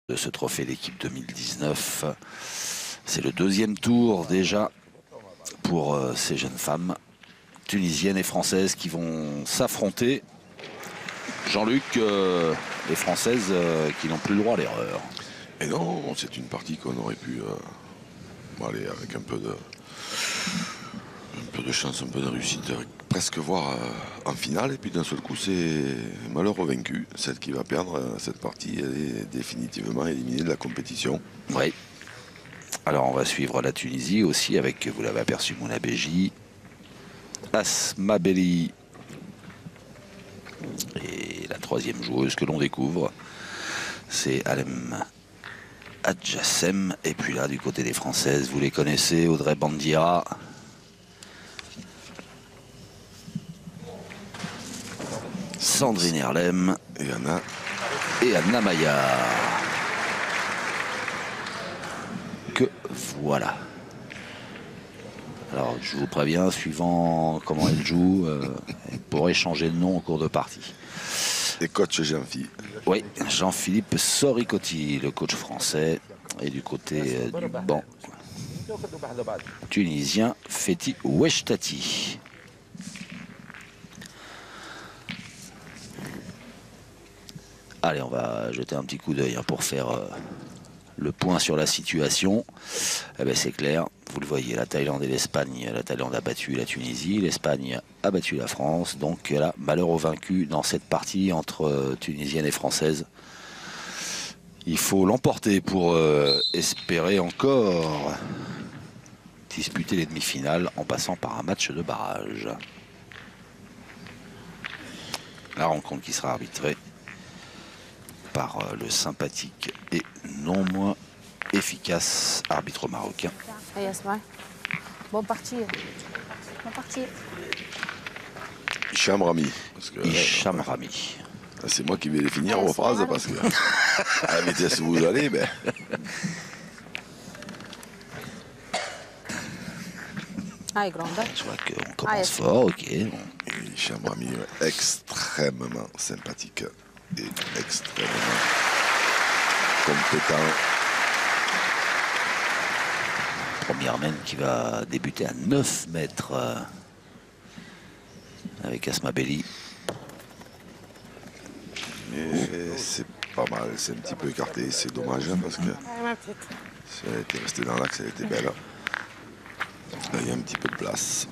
de ce trophée d'équipe 2019. C'est le deuxième tour déjà pour ces jeunes femmes tunisiennes et françaises qui vont s'affronter. Jean-Luc, les Françaises qui n'ont plus le droit à l'erreur. Et non, c'est une partie qu'on aurait pu aller avec un peu de chance, un peu de réussite, presque voir en finale. Et puis d'un seul coup, c'est malheur au vaincu. Celle qui va perdre cette partie, elle est définitivement éliminée de la compétition. Oui. Alors on va suivre la Tunisie aussi avec, vous l'avez aperçu, Mouna Beji, Asma Belli et la troisième joueuse que l'on découvre, c'est Alem Adjassem. Et puis là, du côté des Françaises, vous les connaissez, Audrey Bandiera, Sandrine Erlem et Anna Maillard. Que voilà. Alors je vous préviens, suivant comment elle joue, elle pourrait changer de nom en cours de partie. Et coach Jean-Philippe. Oui, Jean-Philippe Soricotti, le coach français. Et du côté du banc tunisien, Fethi Ouechtati. Allez, on va jeter un petit coup d'œil pour faire le point sur la situation. Eh ben, c'est clair, vous le voyez, la Thaïlande et l'Espagne. La Thaïlande a battu la Tunisie, l'Espagne a battu la France. Donc là, malheur au vaincu dans cette partie entre tunisiennes et françaises. Il faut l'emporter pour espérer encore disputer les demi-finales en passant par un match de barrage. La rencontre qui sera arbitrée par le sympathique et non moins efficace arbitre marocain. Bon parti. Bon parti. Hicham Rami. Hicham Rami. C'est moi qui vais les finir vos phrases parce que à la vitesse où vous allez, ben. Je vois qu'on commence fort, ok. Hicham Rami, extrêmement sympathique et extrêmement compétent. Première main qui va débuter à 9 mètres avec Asma Belli. Et c'est pas mal, c'est un petit peu écarté, c'est dommage hein, parce que si elle était restée dans l'axe, elle était belle. Là, il y a un petit peu de place.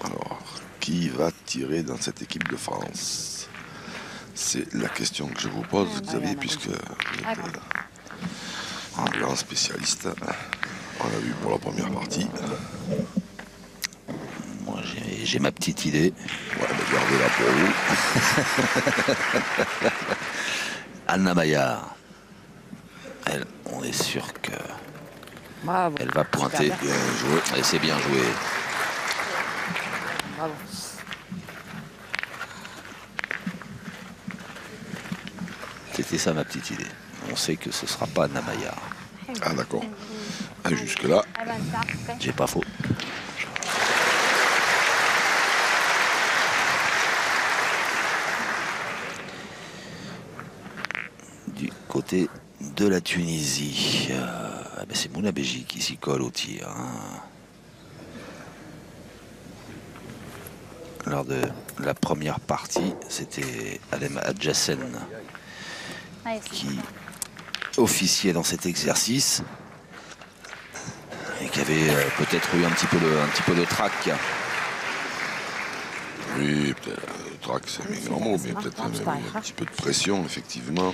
Alors, qui va tirer dans cette équipe de France? C'est la question que je vous pose, Xavier, puisque vous êtes un grand spécialiste. On l'a vu pour la première partie. Moi, j'ai ma petite idée. Ouais, mais gardez-la pour vous. Anna Maillard. Elle, on est sûr que elle va pointer. Bien joué. Et c'est bien joué. Bravo. C'était ça ma petite idée. On sait que ce sera pas Anna Maillard. Ah d'accord. Ah, jusque-là. J'ai pas faux. Du côté de la Tunisie, ben c'est Mouna Beji qui s'y colle au tir. Hein. Lors de la première partie, c'était Alem Adjassen qui officiait dans cet exercice et qui avait peut-être eu un petit peu de trac. Oui, peut-être le trac, c'est un grand mot, mais peut-être un petit peu de pression, effectivement.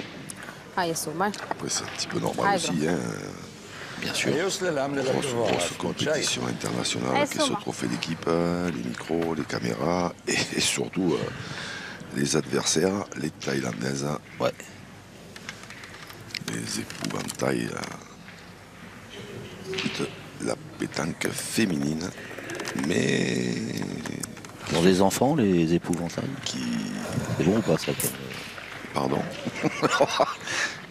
Après, c'est un petit peu normal aussi, hein. Bien sûr. Grosse compétition internationale, qui est ce trophée d'équipe, les micros, les caméras et surtout les adversaires, les Thaïlandaises. Ouais. Les épouvantails de la pétanque féminine. Mais. Pour des enfants, les épouvantails. C'est bon ou pas ça? Pardon.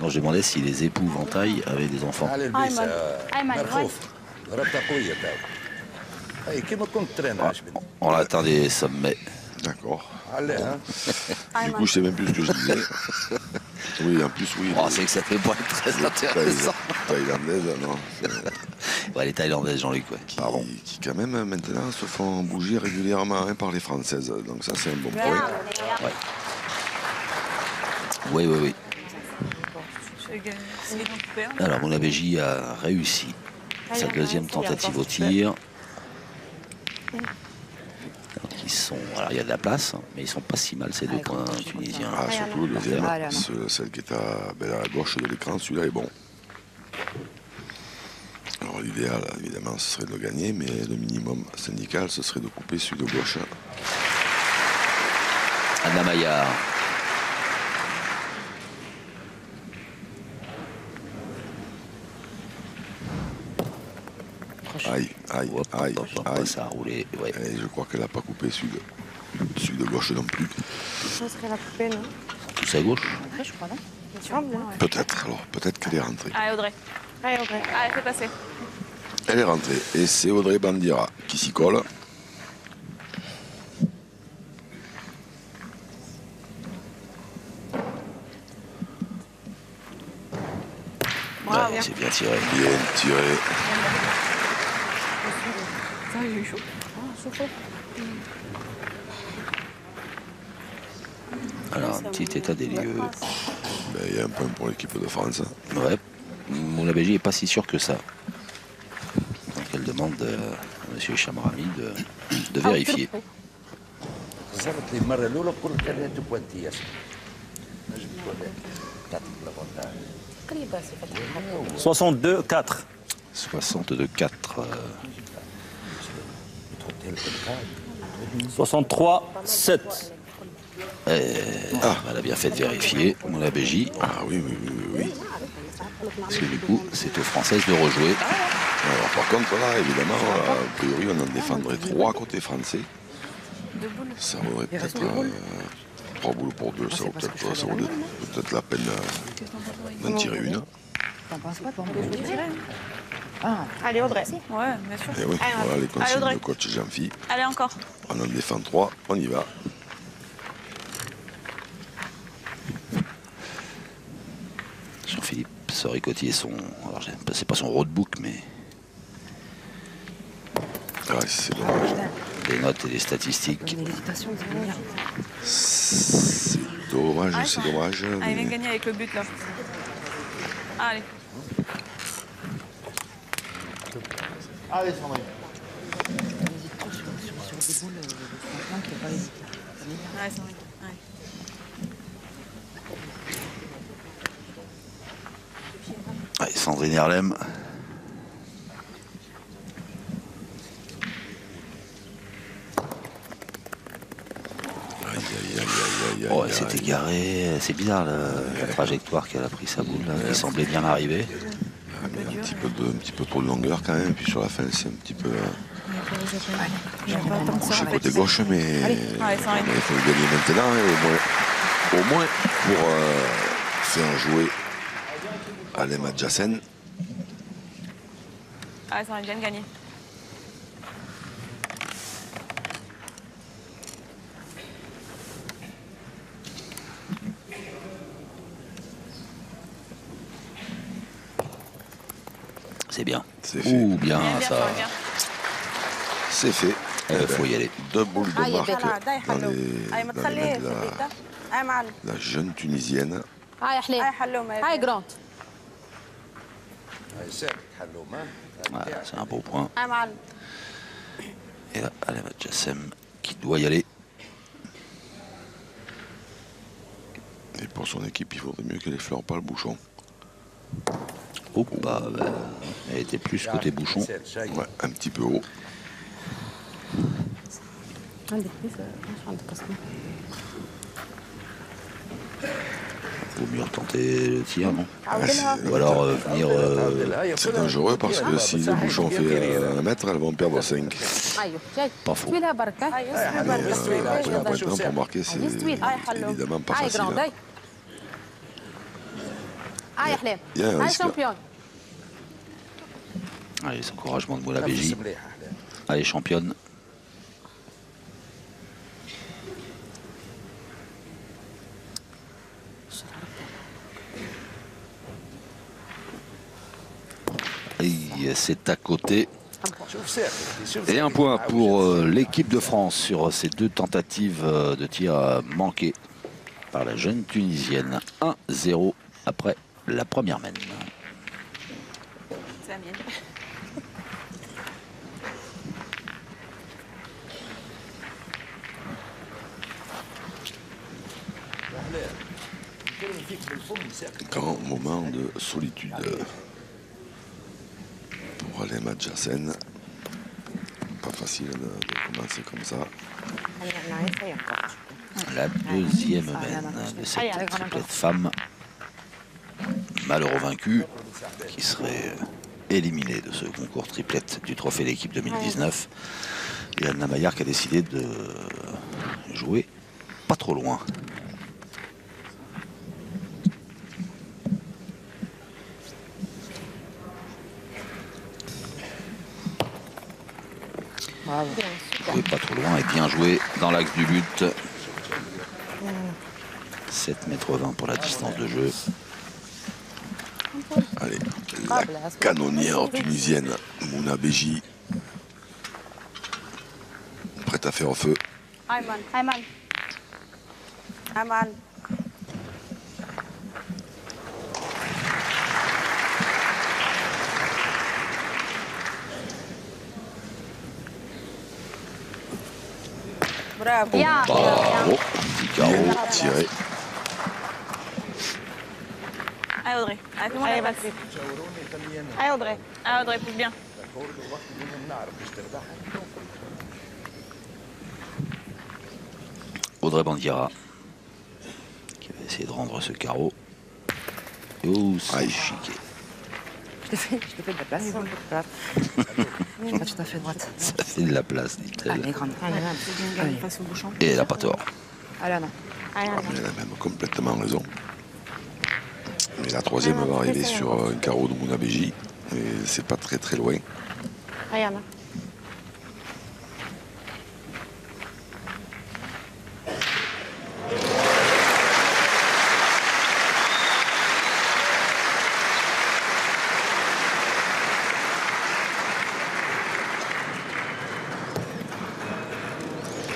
Non, je demandais si les épouvantails avaient des enfants. On atteint des sommets. D'accord. Du coup, je sais même plus ce que je disais. Oui, en plus, oui. Oh, c'est que ça fait pas être très intéressant. Thaïlandaise, non. Ouais, les Thaïlandaises, Jean-Luc, ouais. Pardon. Qui, quand même, maintenant, se font bouger régulièrement hein, par les Françaises. Donc ça, c'est un bon point. Ouais. Oui, oui, oui. Alors, Monabéji a réussi sa deuxième tentative au tir. Donc, ils sont... Alors, il y a de la place, mais ils sont pas si mal, ces deux points tunisiens. Ah, surtout le deuxième, celle qui est à la gauche de l'écran, celui-là est bon. Alors, l'idéal, évidemment, ce serait de le gagner, mais le minimum syndical, ce serait de couper celui de gauche. Anna Maillard. Aïe, aïe, Hop, aïe, hop, hop, aïe. ça a roulé. Ouais. Et je crois qu'elle n'a pas coupé celui de gauche non plus. Ça serait la coupée, non? Tous à gauche. Après, je crois, non? Il semble, hein. Peut-être, alors, peut-être qu'elle est rentrée. Allez, Audrey. Allez, Audrey. Allez, fais passer. Elle est rentrée, et c'est Audrey Bandira qui s'y colle. Ouais, c'est bien tiré. Bien tiré. Ça, j'ai eu chaud. Alors, un petit état des lieux. Ben, il y a un point pour l'équipe de France. Ouais. Monabéji n'est pas si sûr que ça. Donc, elle demande à M. Chamrami de vérifier. صارت لي المرة الأولى كل كانت بوانتياس نجم تقول تعطيك لافونتاج قريبة صفتها. 62-4. 62-4. 63-7. Elle a bien fait de vérifier, Monabéji. Ah oui, oui, oui, oui. Parce que du coup, c'est aux Françaises de rejouer. Alors, par contre, là, évidemment, a priori, on en défendrait 3 côté français. Ça vaudrait peut-être 3 boules pour 2. Ça vaudrait peut-être la peine d'en tirer une. T'en penses quoi, pour moi? Allez, Audrey. Ouais, bien sûr. Et oui, voilà les consignes Audrey. de coach Jean-Phi. Allez, encore. On en défend 3, on y va. Jean-Philippe Soricotti et son... Alors, c'est pas son roadbook, mais Ah, c'est dommage. des notes et des statistiques. C'est dommage, c'est dommage. Allez, viens mais- gagner avec le but, là. Allez. Allez, Sandrine. Allez. Allez, Sandrine Herlem. Aïe, aïe, aïe, aïe, aïe, Oh, aïe, elle s'est aïe. égarée. C'est bizarre la trajectoire qu'elle a pris sa boule, là, qui semblait bien arriver. Ah, mais un petit peu trop de longueur quand même, et puis sur la fin c'est un petit peu couché côté gauche, mais il faut le gagner maintenant, et au moins pour faire jouer Alem Adjacen. Allez, Sandrine, viens de gagner. C'est bien. C'est fait. Ouh, bien, Bien, ça. Sandrine, bien. C'est fait. Il faut y aller. 2 boules de marque dans les هاي ما mains تخليها de في البيت هاي معلم la jeune Tunisienne. هاي حليب هاي حلوم هاي جراند هاي سهل تحلوا ما Voilà, c'est un beau point. هاي معلم Et là, Alem Adjacem qui doit y aller. Et pour son équipe, il faudrait mieux qu'elle effleure pas le bouchon. Oh, bah, elle était plus côté bouchon. Ouais, un petit peu haut. عندك كيف مش عندك اصلا Vaut mieux tenter le tir, non عاودلها Ou alors venir... C'est dangereux parce que si le bouchon fait 1 mètre, elles vont perdre 5. ايوه جاي Pas faux. سوي لها بركه Après, maintenant, pour marquer, c'est évidemment pas هاي facile. جراند hein. هاي هاي حليب Il y a un هاي risque. شامبيون Allez, les encouragements de نفس Monabéji. مليحة أحلام. Allez, championne. C'est à côté. شوف ساكت شوف Et un point pour l'équipe de France sur ces deux tentatives de tir manquées par la jeune Tunisienne. 1-0 après la première mène. C'est la mienne. Grand moment de solitude pour Alem Adjacen. Pas facile de commencer comme ça. La deuxième mène de cette triplette femme. Malheureux vaincu qui serait éliminé de ce concours triplette du trophée d'équipe 2019. Et Anna Maillard qui a décidé de jouer pas trop loin. Jouer pas trop loin et bien joué dans l'axe du but. 7,20 m pour la distance de jeu. Allez, la canonnière tunisienne Mouna Beji, prête à faire feu. Ayman. Ayman. Ayman. Bravo. Bien. Bravo, petit carreau tiré. Allez Audrey. Allez, fais-moi la passe. Allez Audrey. Ah Audrey, pousse bien. Audrey Bandiera qui va essayer de rendre ce carreau. Oh, c'est chiqué. Je te fais de la place. Je suis pas tout à fait droite. Ça fait de la place, dit-elle. Allez, grande. Allez. Face au bouchon. Et elle n'a pas tort. Allez, non. Elle a même complètement raison. Mais la troisième va arriver sur un carreau de Mouna Beji. Et c'est pas très très loin. Ayana.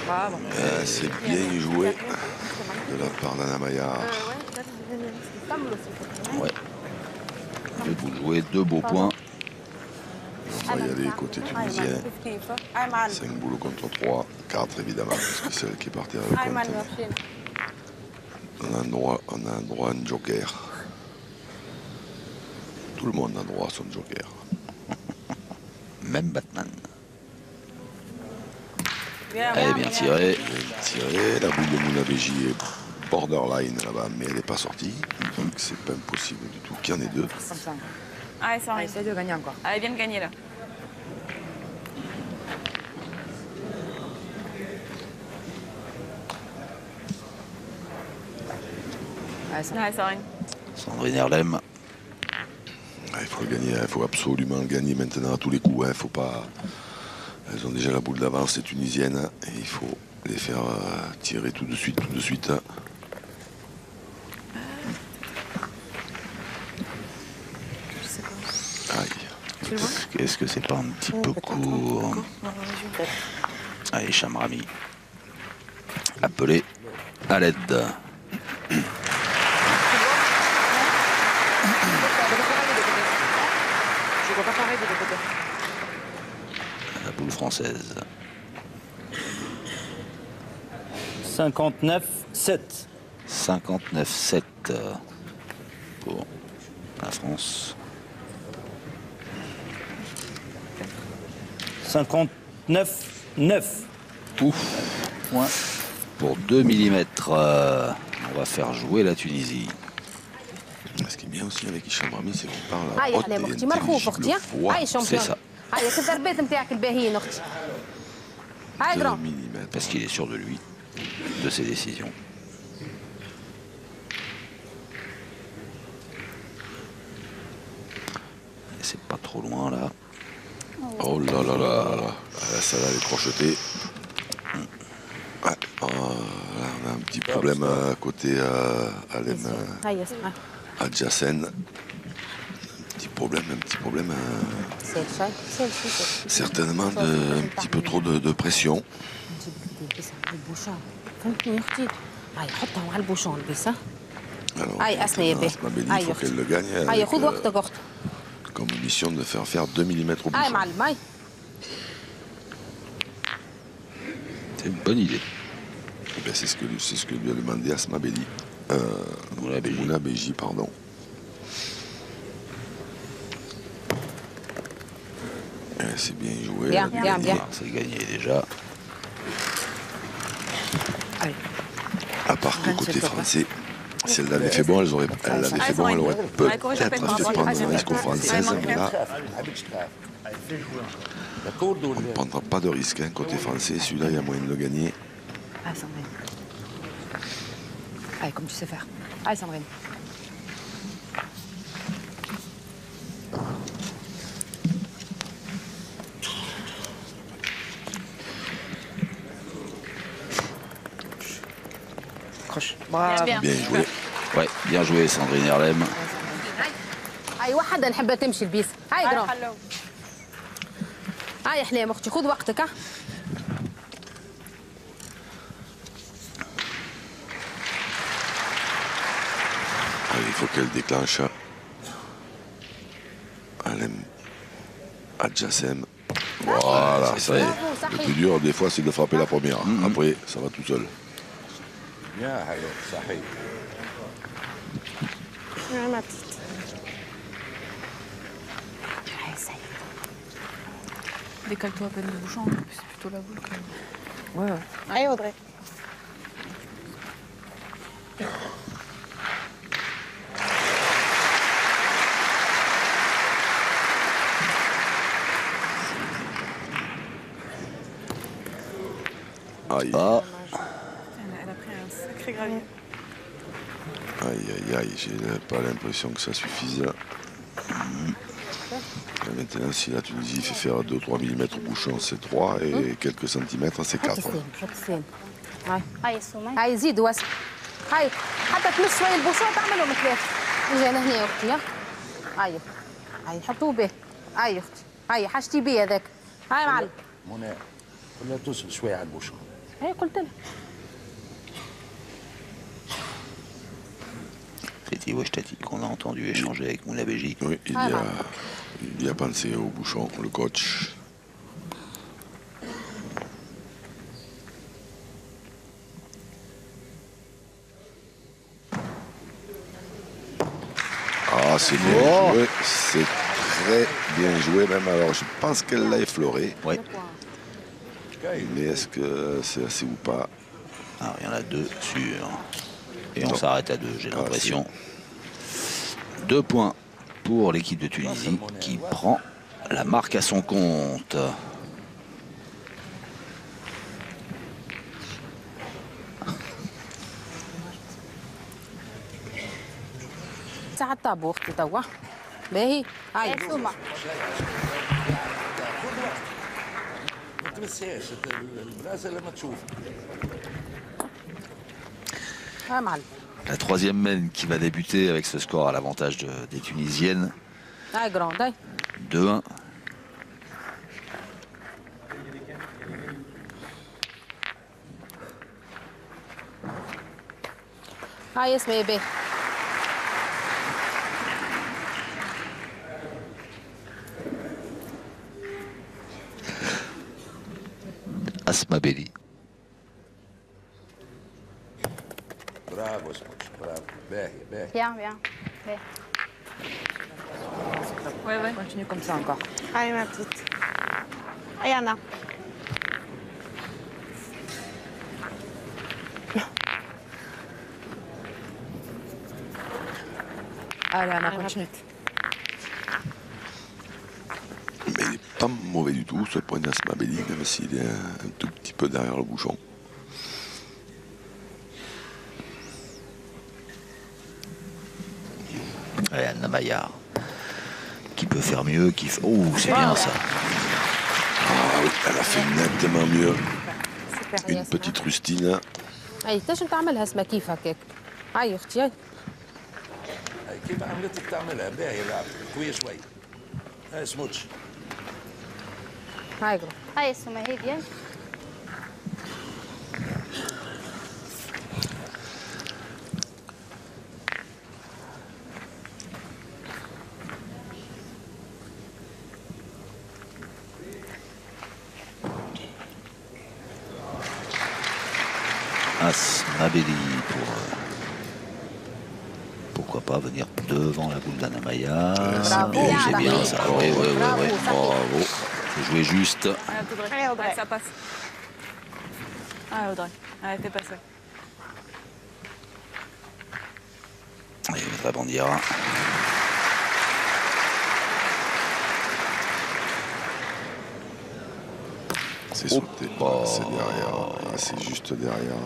Bravo. C'est bien joué de la part d'Anna Maillard. Ouais. Deux bouts joués, deux beaux points. On va y aller côté tunisien. 5 boules contre 3, 4 évidemment, parce que c'est elle qui est partie avec le compte. On a un droit à un joker. Tout le monde a droit à son joker. Même Batman. Bien, Elle est bien tirée. Bien tiré, la boule de Mouna Beji est borderline là-bas, mais elle n'est pas sortie. Donc c'est pas impossible du tout qu'il y en ait deux. Comme ça. Allez, ça Allez, arrive. essaye de gagner encore. Allez, viens de gagner là. Allez, ça. Allez, ça arrive. Sandrine Erlem. Il faut le gagner, il faut absolument le gagner maintenant à tous les coups. Faut pas... Elles ont déjà la boule d'avance, les Tunisiennes, et il faut les faire tirer tout de suite, tout de suite. Aïe. Est-ce que c'est pas un petit peu court? Allez, Chamrami. Appelé à l'aide. Je vois pas pareil de l'autre côté. La boule française. 59-7. 59-7 pour la France. 59-9. Ouf. Point pour 2 mm. On va faire jouer la Tunisie. Ce qui est bien aussi avec Hicham Rami, c'est qu'on parle à هاي haute احلام et اختي مرخوف اختي intelligible voix. هاي C'est شامبيون ça. هاي كيف الضربات نتاعك الباهيين اختي هاي 2 جرام mm. Parce qu'il est sûr de lui, de ses décisions. Et c'est pas trop loin là. Oh là là là là. Ça va les crocheter. Ouais, là, on a un petit problème à côté Alem هاي اسمع Adjacen. Un petit problème, سيل شوي سيل شوي certainement un petit peu trop de pression. نجيب لك البسها على البوشون فهمتني يا اختي هاي حطها على البوشون البسها Alors, هاي اسمع يا بيه Asma Belli, هاي il يا faut qu'elle اختي le gagne هاي avec, خذ وقتك اختي comme mission de faire 2 mm au هاي bouchon. معلم هاي C'est une bonne idée. Eh ben, c'est ce que lui a demandé Asma Belli. Mouna Beji. Mouna Beji, pardon. C'est bien joué. Bien, elle a bien, gagné. bien. C'est gagné déjà. Allez. À part que 27 côté top, hein. français, si elle l'avait fait bon, elle aurait peut-être fait prendre un risque aux Françaises, mais là, on ne prendra pas de risque. Hein. Côté français, celui-là, il y a moyen de le gagner. Allez, Sandrine. Allez, comme tu sais faire. Allez, Sandrine. Croche. Bravo. Bien. Bien joué. Ouais, bien joué Sandrine Erlem. هاي وحده نحبها تمشي البيس هاي هاي جرام حلو. هاي حليم اختي خذ وقتك ها Allez, il faut qu'elle déclenche. Alem Adjassem. Voilà, ça y est. Le plus dur, des fois, c'est de frapper la première. Après, ça va tout seul. يا حلو صحيح. Décale-toi à peine le bouchon, c'est plutôt la boule quand même. Ouais, ouais. Allez Audrey. Aïe, Ah, Elle a pris un sacré gravier. aïe, aïe, j'ai pas l'impression que ça suffise. Là, maintenant, si la Tunisie fait faire 2-3 mm au bouchon, c'est 3, et quelques centimètres, c'est حط 4. السين حط السين هاي هاي السومي. هاي زيد واسع هاي حتى تمس شوي البوشون تعملهم ثلاث اجي انا هنا يا اختي ها هاي هاي حطوه به هاي يا اختي هاي حاجتي بيه هذاك هاي معلم منى ولا توصل شوي على البوشون. هاي قلت لها c'était Washtati qu'on a entendu échanger avec Mouna Beji. Oui, il y a pensé au bouchon, le coach. Ah, c'est bien joué, c'est très bien joué même. Alors, je pense qu'elle l'a effleuré. Ouais. Mais est-ce que c'est assez ou pas? Alors, il y en a deux sur. Et on Non. s'arrête à deux, j'ai Ah, l'impression. 2 points pour l'équipe de Tunisie qui prend la marque à son compte. ساعة الطابو اختي توا باهي هاي سومة. ما تمسهاش البلاصه لما تشوف. هاي معلم La troisième mène qui va débuter avec ce score à l'avantage des Tunisiennes. هاي جراند هاي 2-1. هاي اسمعي بيه Asma Belli. برافو سموش برافو باهي باهي. Bien, bien. Bien. Ouais, ouais. Continue comme ça encore. Allez ma petite. Allez Anna. Allez, Anna, continue. Mais il n'est pas mauvais du tout, ce point d'Asma Belli, même s'il est un tout petit peu derrière le bouchon. Et Anna Maillard. Qui peut faire mieux, qui fait... Oh, c'est bien ça. Ah oui, elle a fait nettement mieux. سوبر Une يا petite rustine. هاي تنجم تعملها اسمها كيف هكاك هاي اختي هاي كيف عملتك تعملها باهي لعب قوية شوي. هاي سموتش. هاي قرب. هاي السما هيك يا As Mabedi pour pourquoi pas venir devant la boule d'Anamaya. Bravo, C'est bien ça. Oui, oui, oui, bravo, oui. ça Bravo. Faut jouer juste. Allez, Audrey. Ça passe. Ah, Audrey. Allez, fais passer. Allez, très bon dire. C'est sauté, c'est derrière, c'est juste derrière.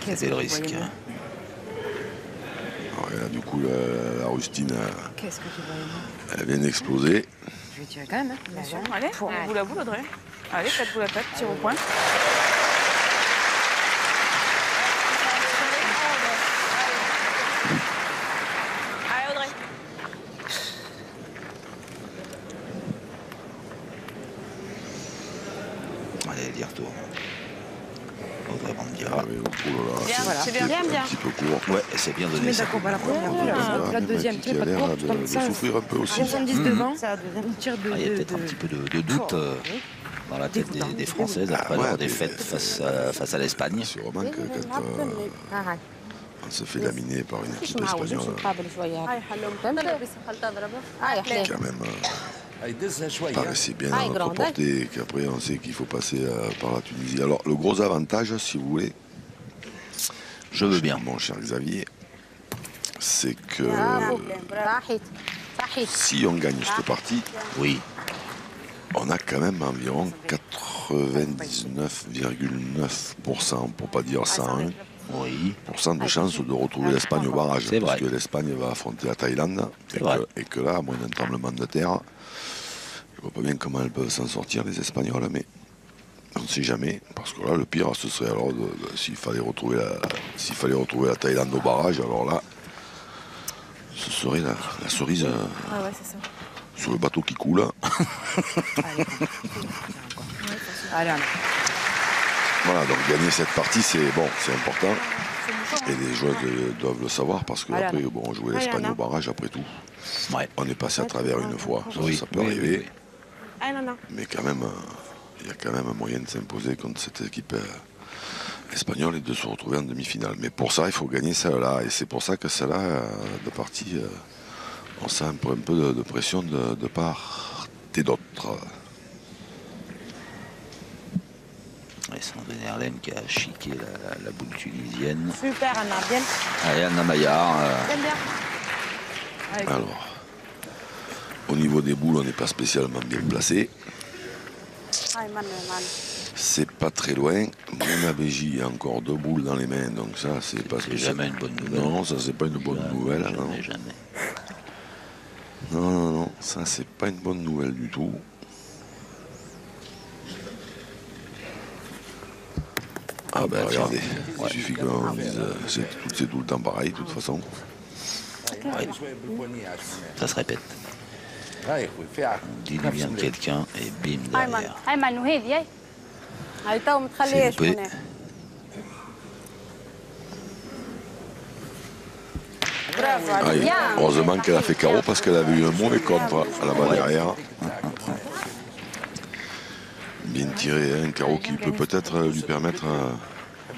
C'était le risque. Alors, et là, du coup, la rustine, Qu'est-ce que tu vois, Emma? elle vient d'exploser. Je vais tirer quand même. Hein. Bien sûr. Allez, boule à boule, Audrey. Allez, 4 boules à 4, tire au point. Allez, Audrey. Allez, dire retour. Audrey Bandiera. Ah, mais, oh là là, Bien, c'est c'est bien, un bien. petit peu court. Ouais, c'est bien donné Mais ça. d'accord, bah, la première, la deuxième, tu qui veux a pas de l'air courbe, comme de ça. souffrir un peu aussi. 70 devant, on tire de. Ah, il y a peut-être un petit peu de doute dans la tête des Françaises après ouais, leur mais- défaite face à l'Espagne. Sûrement que quand هاي on se fait laminer par une مش équipe معوجين espagnole, نقابل شويه هاي حلوم. فهمت؟ بس خلطة اضربها. هاي حليب quand même هاي دزها شوي. paraissait bien Ah, à notre grande, hein. portée, qu'après on sait qu'il faut passer par la Tunisie. Alors le gros avantage, si vous voulez, Je veux bien. mon cher Xavier, c'est que برافو صحيت صحيت si on gagne cette partie, Oui. on a quand même environ 99,9%, pour pas dire 101%, Oui. de chances de retrouver l'Espagne au barrage. C'est Parce vrai. que l'Espagne va affronter la Thaïlande et que là, à moins d'un tremblement de terre, je vois pas bien comment elles peuvent s'en sortir, les Espagnols, mais on ne sait jamais. Parce que là, le pire, ce serait alors s'il fallait retrouver la Thaïlande au barrage, alors là, ce serait la cerise Ah ouais, c'est ça. sur le bateau qui coule. Allez, allez. Voilà, donc gagner cette partie, c'est bon, c'est important. Et les joueurs doivent le savoir parce que après, bon, on jouait l'Espagne au barrage après tout. Ouais. On est passé à travers une fois, ça peut arriver. Allez, non, non. Mais quand même, il y a quand même un moyen de s'imposer contre cette équipe espagnole et de se retrouver en demi-finale. Mais pour ça, il faut gagner celle-là. Et c'est pour ça que celle-là, de partie, on sent un peu de pression de part et d'autre. Et Sandrine Erlen qui a chiqué la boule tunisienne. Super, Anna. Bien. Allez, Anna Maillard. Bien, bien. Allez, go. Alors, au niveau des boules, on n'est pas spécialement bien placé. Allez, man, man. C'est pas très loin. Mona Béji a encore 2 boules dans les mains, donc ça, c'est pas C'est spécial. jamais une bonne nouvelle. Non, ça, c'est pas une bonne nouvelle. Non. Jamais, jamais. Non, non, non, ça, c'est pas une bonne nouvelle du tout. Ah ben regardez, il suffit qu'on dise c'est tout le temps pareil de toute façon. هاي شوي بالبنية عشان Ça se répète. هاي اخوي في عقل. On dit du bien de quelqu'un et bim أيمن derrière. أيمن وهذه هاي هاي تو ما C'est تخليهاش loupé. هناك برافو Ah, عليك et heureusement qu'elle a fait carreau parce qu'elle avait eu un mauvais contre là-bas derrière. Bien tiré, hein, un carreau qui peut peut-être lui permettre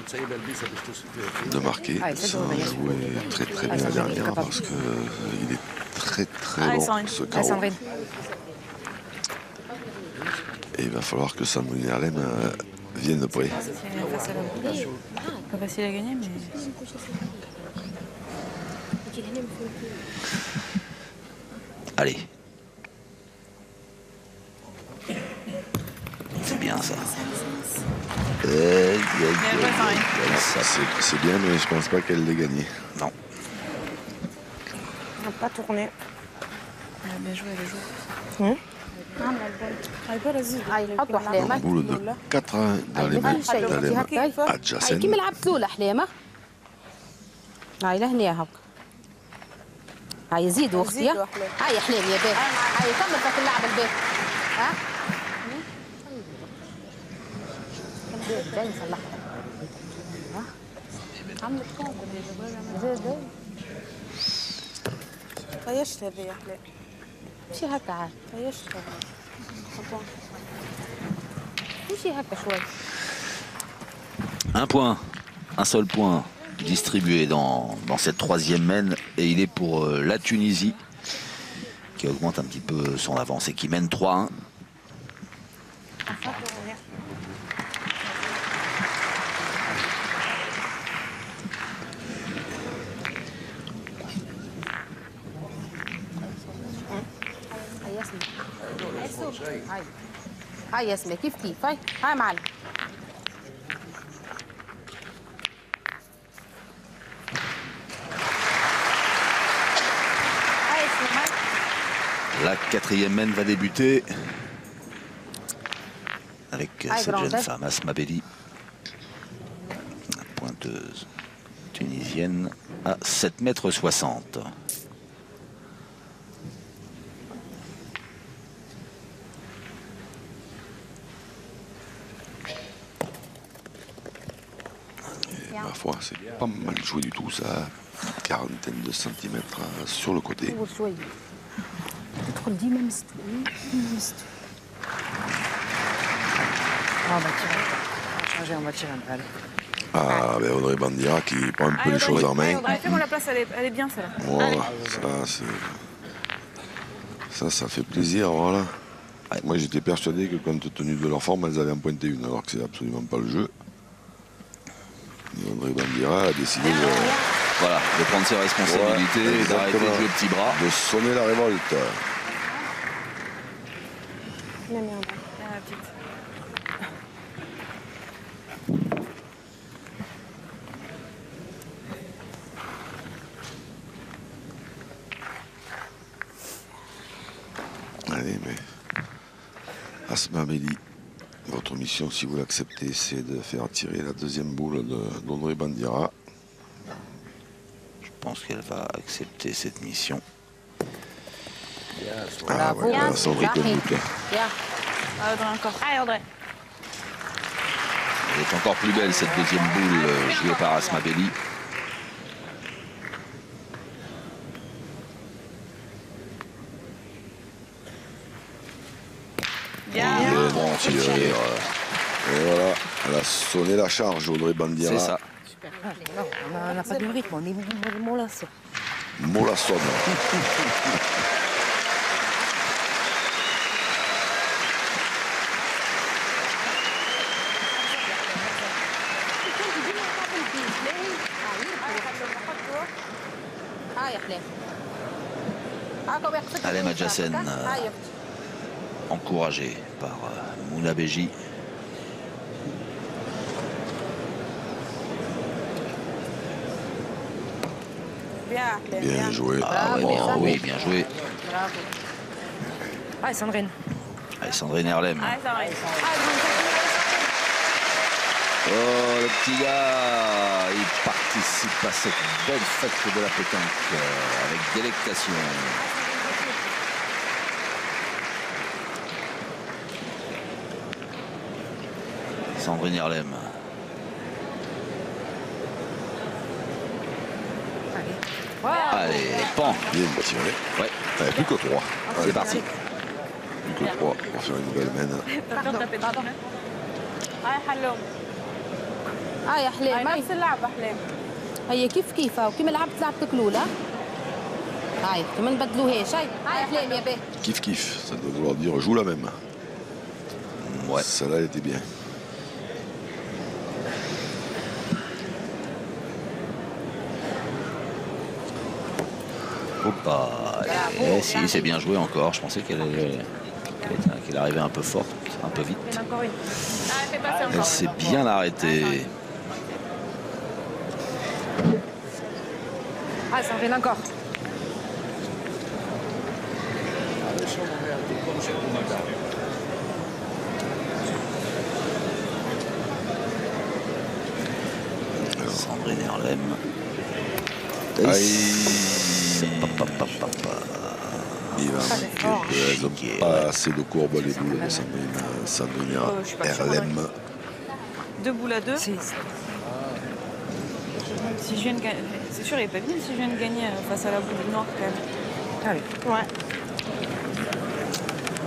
بتسيبها البيسة باش توصل فيها. de marquer. Ça a joué très très bien la dernière parce qu'il est très très Allez, bon Sandrine. ce Allez, carreau. Sandrine. Et il va falloir que Sandrine Erlen vienne de près. Face à la boule. Pas facile à gagner, mais. Allez. C'est bien ça. C'est bien, mais je pense pas qu'elle l'ait gagné. Non. On n'a pas tourné. Elle a bien joué, elle a joué. هاي حطوا Une حليمة boule de 4 dans les mains هاي adjacentes. كيما لعبت الأولى حليمة هاي لهنا هاك هاي زيدوا اختي. زيدوا أحلام. هاي حليم يا بيه. هاي كمل فك اللعب البيه. ها؟ جاي نصلحها. ها؟ عملت كوم. زيد. طيشت هذه يا أحلام. مشي هكا عاد. طيشت هذه. مشي هكا شوي. Un point, un seul point distribué dans cette troisième mène et il est pour la Tunisie qui augmente un petit peu son avance et qui mène 3-1. هاي يا اسماء كيف هاي معلم. La quatrième mène va débuter avec cette jeune femme, Asma Belli, la pointeuse tunisienne à 7,60 m. Ma foi, c'est pas mal joué du tout, ça. Quarantaine de centimètres sur le côté. تدخل ديما مستوي ديما مستوي. Ah, ben Audrey Bandiera qui prend un peu les choses en main. Fais-moi la place, elle est bien celle-là. Voilà, ça fait plaisir, voilà. Moi j'étais persuadé que compte tenu de leur forme, elles allaient en pointer une, alors que c'est absolument pas le jeu. Et Audrey Bandiera a décidé Voilà, de prendre ses responsabilités et d'arrêter de jouer petit bras. de sonner la révolte. Allez, mais Asma Belli, votre mission, si vous l'acceptez, c'est de faire tirer la deuxième boule d'Audrey Bandiera. Je pense qu'elle va accepter cette mission. Ah ouais, voilà, sans aucun doute. Audrey encore. Allez Audrey. Elle est encore plus belle cette deuxième boule jouée par Asma Belli. Bien. Bon tir. Et voilà, elle a sonné la charge, Audrey Bandiera. C'est ça. Non, on n'a pas de rythme, on est mollasson. Molasson. Alem Adjassen, encouragé par Mouna Beji. Bien joué. Ah oui, bien joué. Allez, Sandrine. Allez, Sandrine Erlem. Allez, ça va. Oh, le petit gars, il participe à cette belle fête de la pétanque avec délectation. Sandrine Erlem. Allez, pan. Bien tiré. Ouais, Allez, plus que 3. c'est parti. Plus que 3 pour faire une belle mène. هاي حلوم. يا حليم هاي نفس اللعبة حليم. هي كيفها وكيما لعبت لعبتك الاولى. هاي ما نبدلوهاش. هاي يا حليم يا بيه. Kiff, ça doit vouloir dire joue la même. Ouais. Celle-là, elle était bien. Si, c'est bien joué encore. Je pensais qu'elle arrivait un peu forte, un peu vite. Encore une. Allez, fais passer encore. Elle s'est bien arrêtée. Allez, Sandrine, encore. Sandrine Erlem. Aïe. Il va elles n'ont pas assez de courbe les boules, ça met je suis pas sûre, RLM. 2 boules à 2. Si je viens de gagner, c'est sûr, il n'est pas bien si je viens de gagner face à la boule noire quand même. Ah oui. Ouais.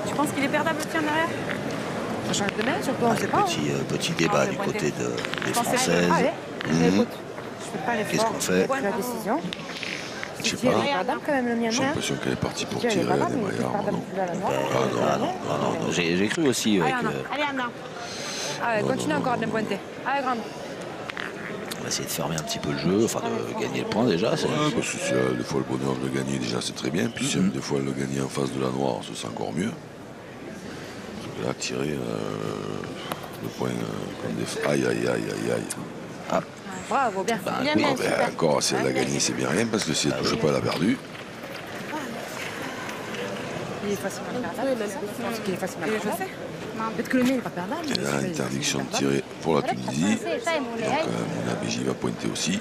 Tu penses qu'il est perdable le tien derrière? Ça change de main, surtout, on ne sait pas. Petit débat Ah, du pointé. côté des pensais que- Françaises. Ah ouais. Mhm. Écoute, je fais pas Qu'est-ce l'effort. qu'on fait? La décision. Je sais Si elle pas, est perdable quand même, le mien. j'ai l'impression qu'elle est partie pour Si elle est tirer les perdable, mais c'est maillards. perdable Non. plus à la noire. Non. J'ai cru aussi ouais, Allez, Anna. que- Allez, Anna. Ah ouais, continue encore de me pointer. Allez, grande. on va essayer de fermer un petit peu le jeu, enfin de gagner le point déjà. c'est- Ouais, parce que si des fois le bonheur de le gagner, déjà c'est très bien. Puis si des fois le gagner en face de la noire, c'est encore mieux. Parce que là, tirer le point comme des. Aïe, aïe, aïe, aïe, aïe. Bravo, bien. Ben, Bien, oui, bien. Ben, encore, si elle a gagné, c'est bien rien, parce que si elle ne touche pas, elle a perdu. Il est facilement perdable. Je pense qu'il est facilement Il est perdable. chauffé? Peut-être que le mien n'est pas perdable. Et là, interdiction de tirer pour la Tunisie. Donc, Mouna Beji va pointer aussi.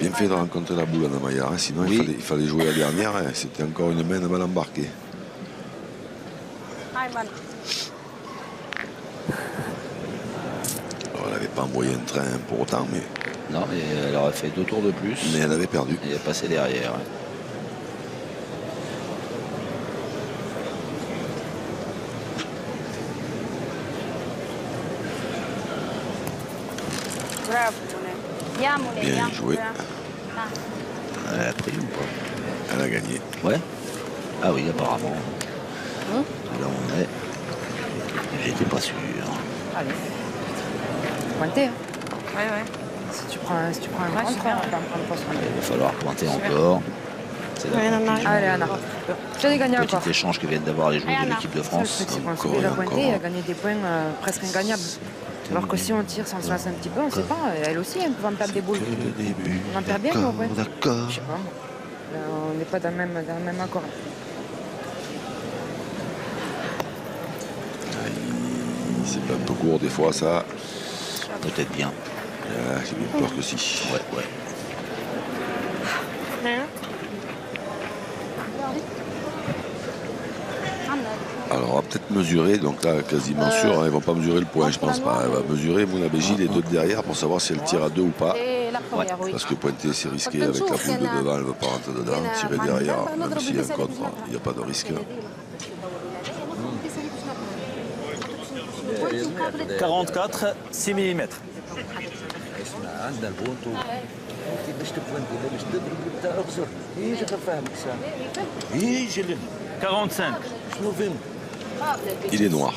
Bien fait de rencontrer la boule, Anna Maillard, hein, sinon Oui. il fallait jouer la dernière. Hein, c'était encore une main mal embarquée. Alors, elle n'avait pas envoyé un train pour autant, mais Non, mais elle aurait fait 2 tours de plus. elle avait perdu. Et elle est passée derrière. ouais. Bien joué. Elle a pris ou pas? Elle a gagné. Ouais. Ah oui, apparemment. Là on est. J'étais pas sûr. Allez. Pointer. Hein. Ouais. Si tu prends un grand super. train, on va en prendre pas sur Il va falloir pointer encore. C'est la conclusion. Allez, Anna. J'ai gagné encore. Petit échange que viennent d'avoir les joueurs de l'équipe de Le France. truc, c'est qu'on Encore s'est déjà et pointé encore. et a gagné des points presque ingagnables. Alors que si on tire sans se lancer un petit peu, on ne sait pas. Elle aussi, elle peut en perdre des boules. Le début. On en perd bien, nous, ouais. D'accord. Je sais pas. On n'est pas dans le même accord. C'est un peu court des fois, ça. Peut-être bien. J'ai bien peur que si. Ouais. Alors, on va peut-être mesurer. Donc là, quasiment sûr, hein, ils ne vont pas mesurer le point, je pense pas. Elle va mesurer Mouna Beji, les deux de derrière, pour savoir si elle tire à 2 ou pas. Parce que pointer, c'est risqué. Avec la boule de devant, elle ne veut pas rentrer dedans. Tirer derrière, même s'il y a un contre, il n'y a pas de risque. 44 6 mm. اسمع عندنا البونتو انت باش تبوندي لا باش تضرب بتاع اغزر يجي فاهمك سامي يجي لنا 45. شنو فهمت؟ Il est noir.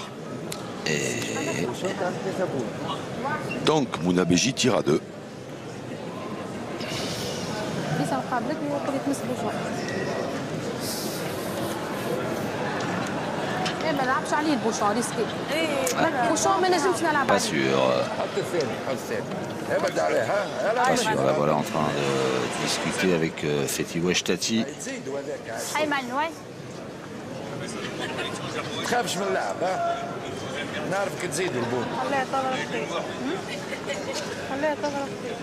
وصلت على 3 بول Donc, Mouna Beji tire à 2. ما نلعبش عليه البوشون ريسكي البوشون ما نجمش نلعب Pas عليه sûr. حط الثاني حط الثاني ابعد عليها Pas sûr. Là voilà en train de discuter avec Fethi Ouechtati. تزيدوا هذاك أيمن وين؟ تخافش من اللعب ها نعرفك تزيدوا البونتو خليها تضرب فيك خليها تضرب فيك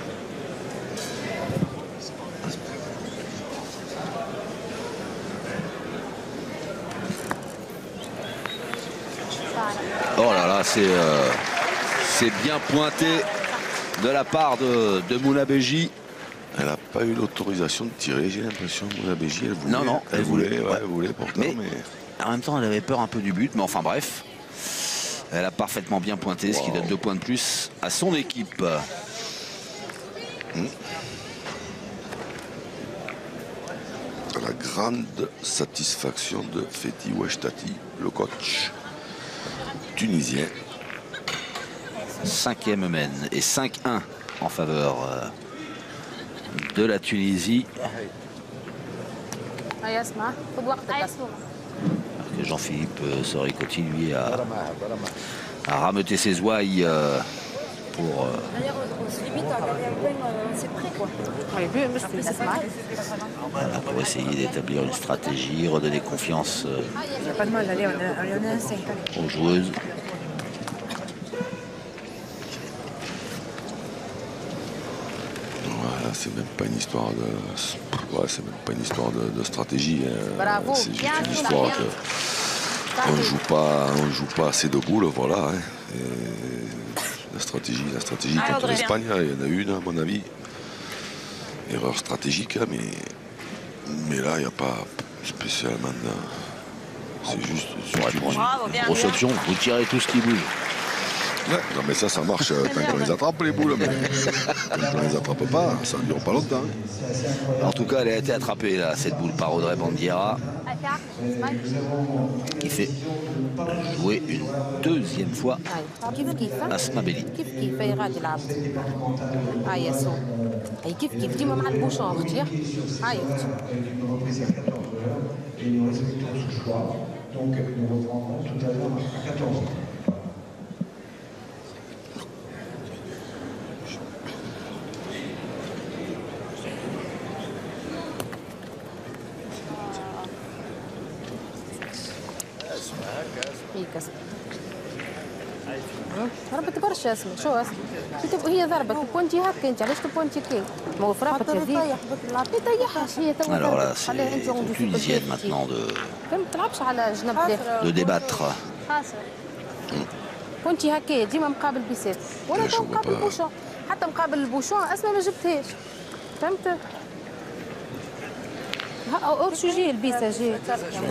Oh là là, c'est bien pointé de la part de Mouna Beji. Elle n'a pas eu l'autorisation de tirer, j'ai l'impression. Mouna Beji, elle voulait. Non, elle voulait. ouais. Elle voulait pourtant, mais... En même temps, elle avait peur un peu du but, mais enfin bref. Elle a parfaitement bien pointé, ce qui donne 2 points de plus à son équipe. À la grande satisfaction de Fethi Ouechtati, le coach tunisien. 5e mène et 5-1 en faveur de la Tunisie. هيا اسمع خذ وقتك بس Alors que Jean-Philippe Soricotti, lui, a رماها رماها rameuté ses ouailles pour... On se limite à gagner un point, c'est prêt quoi. Voilà, pour essayer d'établir une stratégie, redonner confiance Il n'y a pas de mal, allez, on est à 5. aux joueuses. Voilà, c'est même pas une histoire de. Ouais, c'est même pas une histoire de stratégie. Bravo. C'est juste une histoire que on joue pas assez de boules, voilà. Hein. La stratégie contre l'Espagne, il y en a une à mon avis. Erreur stratégique, hein, mais là, il n'y a pas spécialement de. C'est juste. Bravo, bien. Grosse option, vous tirez tout ce qui bouge. Ouais, non mais ça marche tant qu'on les attrape les boules, mais quand on les attrape pas, ça ne dure pas longtemps. En tout cas, elle a été attrapée là, cette boule par Audrey Bandiera. Il fait jouer une deuxième fois Asma Belli. كيف كيف هي غادي يلعب هاي يا سو هي كيف كيف ديما مع البوشون اختي هاي اختي هيك ضربت برشا اسمه شو اسمه هي ضربت بونتي هكا انت علاش تبونتي كي ما هو فرابط هذيك يطيحها هي تو Alors là, c'est aux Tunisiennes maintenant ما تلعبش على جنب de débattre. بونتي هكا ديما مقابل بيسات ولا تو مقابل بوشون حتى مقابل البوشون اسمه ما جبتهاش فهمت hors sujet البيسه جات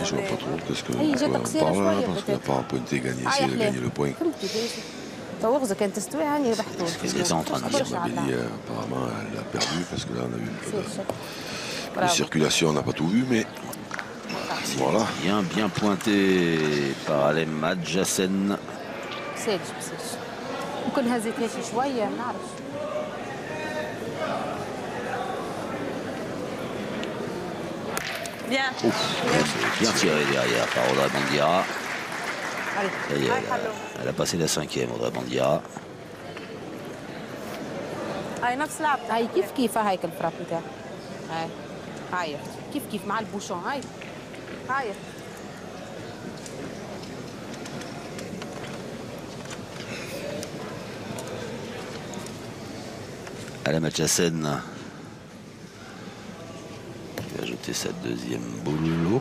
Je vois pas trop qu'est-ce que هي جات قصيره شويه parce qu'il n'y a pas un pointé gagné, essayer de gagner le point. تو غزه كانت تستوي هاني ربحتوا Qu'est-ce qu'elle est en train de dire Belli, apparemment, elle a perdu parce que là, on a eu un peu de circulation, on n'a pas tout vu, mais voilà. Bien pointé par Alem Madjassen. ساج بساج ممكن هزيتها شي شويه ما نعرفش Bien. C'est bien tiré derrière par Audrey Bandiera. Ça y est, elle a passé la cinquième, Audrey Bandiera. هاي نفس لعبتها. هاي كيف كيف هايك الفراب نتاعها هاي كيف كيف مع البوشون هاي Alem Madjassen qui va ajouter sa deuxième boule.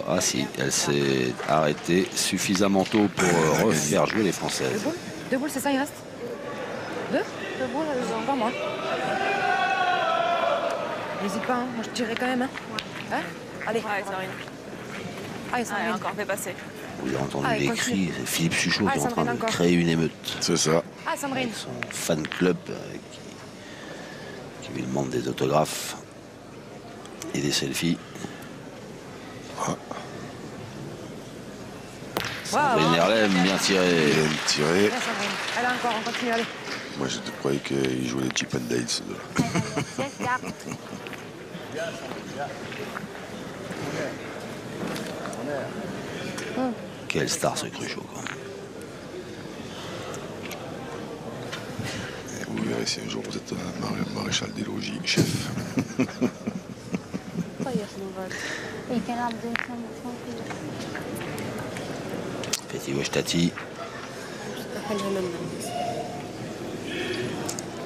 Ah si, elle s'est arrêtée suffisamment tôt pour refaire jouer les Françaises. Deux boules, c'est ça, il reste Deux boules, pas moi. N'hésite pas, hein. Moi je tirerai quand même. Hein Allez. Ouais, Sandrine. Allez, Ouais, Sandrine. encore, fais passer. Vous avez entendu Allez, les continue. cris, c'est Philippe Suchot qui est en train de encore. créer une émeute. C'est ça. Ah, Sandrine. Son fan club qui lui demande des autographes et des selfies. Sandrine Erlem, bien tiré. Bien tiré. Allez, Sandrine. Allez, encore, on continue, allez. Moi, je croyais qu'il jouait les Chip and Dale, ceux là. Quelle star ce Cruchot, quoi. Et vous verrez si un jour vous êtes maréchal des logis, chef. Petit Wechtati.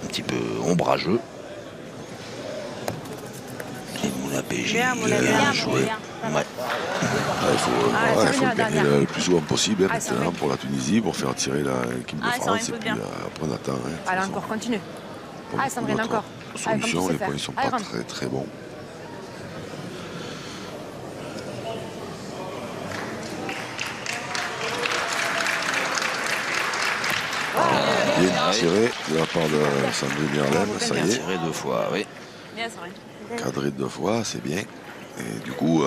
Un petit peu ombrageux. Et Mouna PJ, bien joué. Ouais. Il faut gagner le plus souvent possible hein, maintenant, pour la Tunisie, pour faire tirer l'équipe de France. Et puis après on attend. Hein, Allez, encore, continue. Pour Allez, Sandrine, notre encore. Allez, solution, comme tu sais les faire. points ne sont Allez, pas rentre. très bons. Bien tiré de la part de Sandrine Erlem, ça y est. Tiré deux fois, oui. Bien, Sandrine. Cadré deux fois, c'est bien. Et du coup,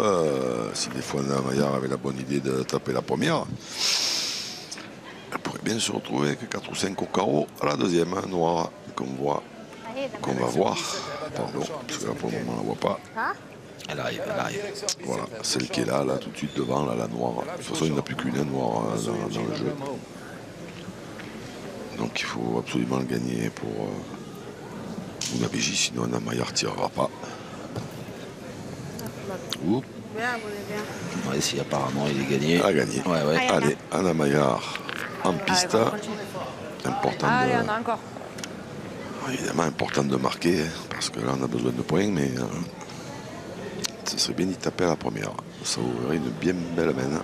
si des fois Anna Maillard avait la bonne idée de taper la première, elle pourrait bien se retrouver avec 4 ou 5 au carreau à la deuxième, hein, noire, qu'on va voir. Pardon, parce que là pour le moment on ne la voit pas. Elle arrive, elle arrive. Voilà, celle qui est là, tout de suite devant, là, la noire. De toute façon, il n'y en a plus qu'une noire dans le jeu. Donc il faut absolument le gagner pour Mouna PJ, sinon Anna Maillard ne tirera pas. Oups. Ouais, si apparemment il est gagné. A gagné. Ouais. Allez, Anna Maillard en piste. Allez, continue. Important Allez, de... on a encore. Évidemment, important de marquer, hein, parce que là, on a besoin de points, mais ce serait bien d'y taper à la première. Ça ouvrirait une bien belle main.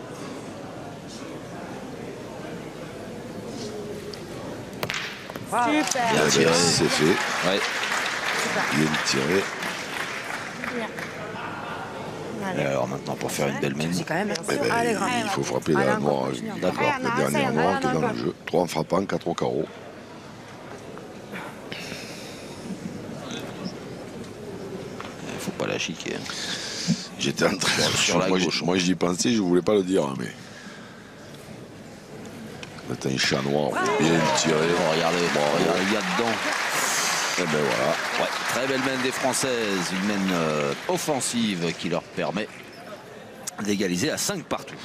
Super. Bien tiré, c'est fait. Ouais. Bien tiré. Et alors maintenant, pour faire une belle main, C'est quand même. Eh ben, Allez, grand. il faut frapper Allez, la encore, noire, continue. D'accord. la dernière noire qui est dans le jeu. 3 en frappant, 4 au carreau. il faut pas la chiquer. Hein. J'étais en train Sur la gauche. moi j'y pensais, je voulais pas le dire, mais. C'est un chat noir, bien tiré. Bon, regardez, il y a dedans. Et ben voilà. Ouais, très belle main des Françaises, une main offensive qui leur permet d'égaliser à 5 partout.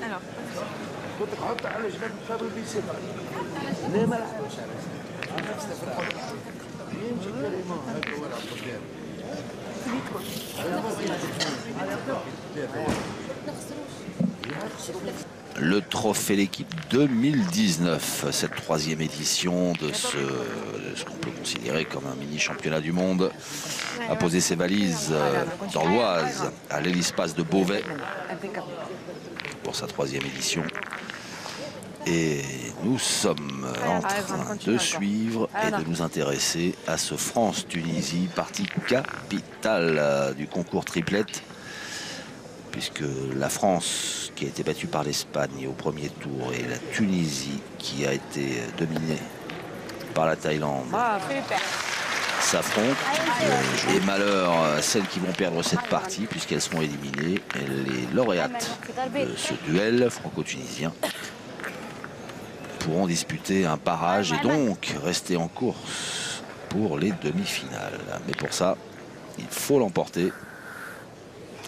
Alors. Le trophée l'équipe 2019, cette 3e édition de ce qu'on peut considérer comme un mini championnat du monde, a posé ses valises dans l'Oise, à l'Hélice-Passe de Beauvais, pour sa 3e édition. Et nous sommes en train de suivre et de nous intéresser à ce France-Tunisie, partie capitale du concours triplette, puisque la France qui a été battue par l'Espagne au premier tour et la Tunisie qui a été dominée par la Thaïlande s'affrontent. Et malheur à celles qui vont perdre cette partie puisqu'elles seront éliminées. Et les lauréates de ce duel franco-tunisien pourront disputer un barrage et donc rester en course pour les demi-finales. Mais pour ça, il faut l'emporter.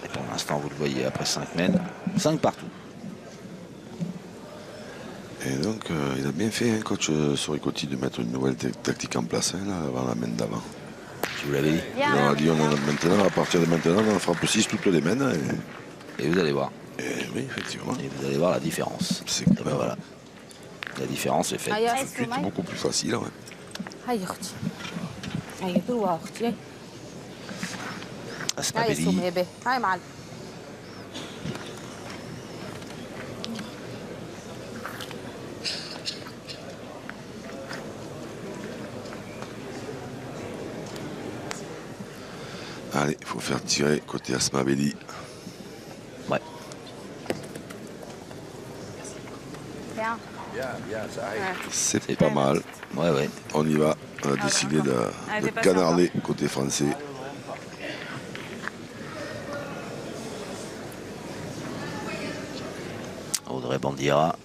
Et pour l'instant, vous le voyez, après 5 mènes, 5 partout. Et donc, il a bien fait, hein, coach Soricotti, de mettre une nouvelle tactique en place, hein, là, avant la main d'avant. Je vous l'avais dit. Il a dit, on en a maintenant, à partir de maintenant, on frappe 6 toutes les mains. Et vous allez voir. Et oui, effectivement. Et vous allez voir la différence. C'est Et ben voilà. La différence est faite. tout de suite beaucoup plus facile. Ouais. هيا اختي هيا دروها اختي هيا Asmabelli. سمية به هاي معلم Allez, il faut faire tirer côté Asmabelli. Ouais. C'est pas mal. Ouais, ouais. On y va. On a décidé de canarder côté français. Audrey Bandiera.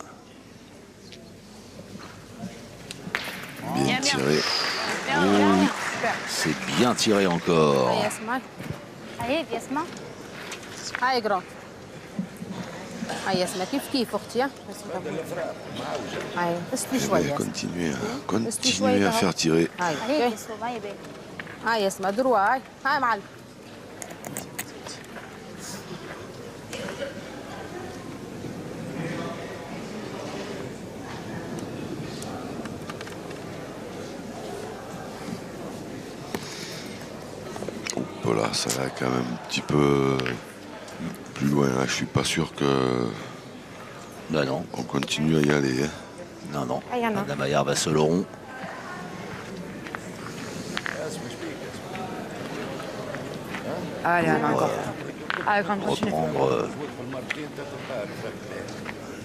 Bien tiré. C'est bien tiré encore. هيا اسمع هاي جرام هيا اسمع كيف اختي هاي استوي شوية Continuez à faire tirer. هاي هاي اسمع دروها هاي معلم Voilà, ça va quand même un petit peu plus loin. Hein. Je suis pas sûr que Ben non, on continue à y aller. Hein. non, non. أي أنا. Madame Maillard va se le rond. Allez, Anna, encore. Allez, grande, continue. Reprendre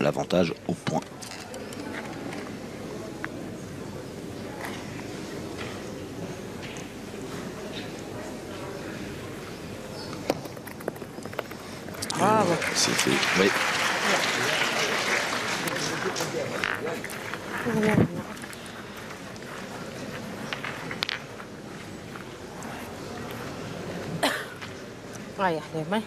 l'avantage au point. Bravo. C'est fait. Oui. هاي يا حبيبي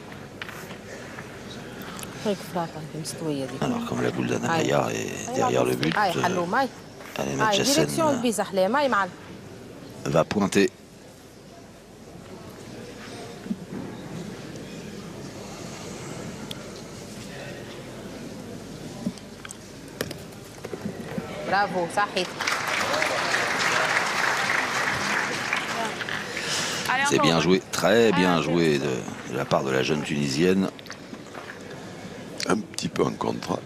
هيك فراقة مستوية دي Alors comme la boule d'Anna Maillard est derrière le but, هاي حلوم هاي Anne هاي ديريكسيون Mathiasen البيزا حليم هاي معلم va pointer. برافو صحيت. C'est bien joué, très bien joué de la part de la jeune Tunisienne. Un petit peu en contre.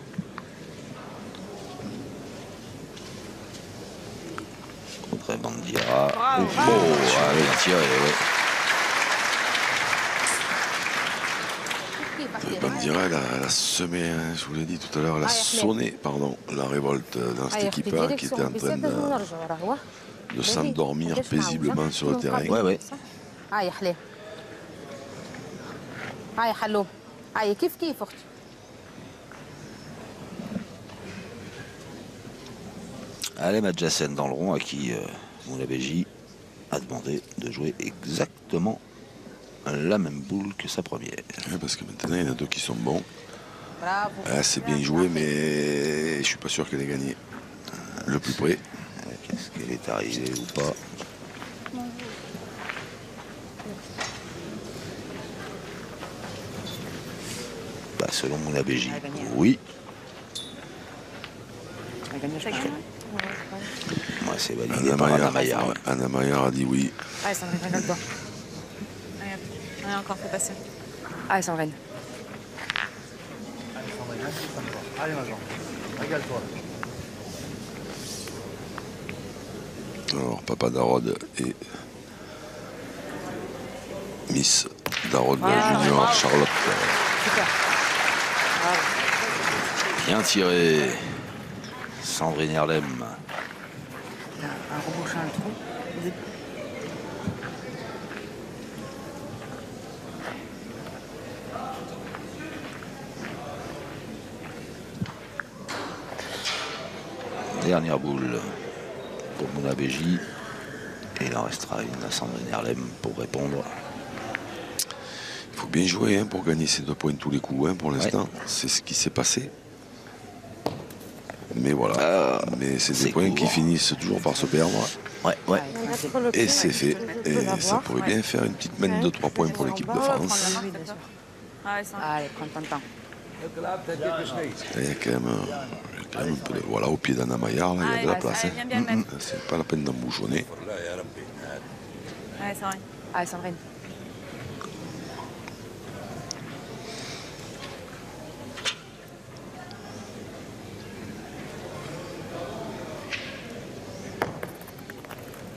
Contre Bandira. Oh, bien tiré, ouais. Bandira, elle a semé, hein, je vous l'ai dit tout à l'heure, elle a sonné, pardon, la révolte dans cette équipe-là qui était en train de s'endormir paisiblement sur le terrain. Ouais, ouais. هاي حلاه هاي حلوم هاي كيف اختي. Allez, Madjassen dans le rond à qui Moulabeji a demandé de jouer exactement la même boule que sa première. Ouais, parce que maintenant il y en a deux qui sont bons. برافو. Ah, c'est bien joué, mais je suis pas sûr qu'elle ait gagné. Le plus près. Qu'est-ce qu'elle est arrivée ou pas? Bah, selon Moulabeji, oui. Elle a gagné, je pense. Moi, c'est validé par Anna Maillard. Ouais. Anna Maillard a dit oui. Allez, Sandrine, regarde-toi. On a encore fait passer. Allez, Sandrine. Allez, Majon, régale-toi. Alors, Papa Darod et Miss Darod Junior Charlotte. Super. Bravo. Bien tiré. Sandrine Erlem. Il a rebouché un trou. Dernière boule pour Moulabeji. Et il en restera une à Sandrine Erlem pour répondre. Il faut bien jouer hein, pour gagner ces 2 points tous les coups. Hein, pour l'instant, c'est ce qui s'est passé. Mais voilà, mais c'est des points qui finissent toujours par se perdre. Ouais, ouais. Et c'est fait. Et ça pourrait bien faire une petite mène de 3 points pour l'équipe de France. Oui, bien sûr. Allez, prends ton temps. Il y a quand même un peu de... Voilà, au pied d'Anna Maillard, là, il y a de la place. Hein. C'est pas la peine d'embouchonner. Ouais, c'est vrai. Allez, Sandrine.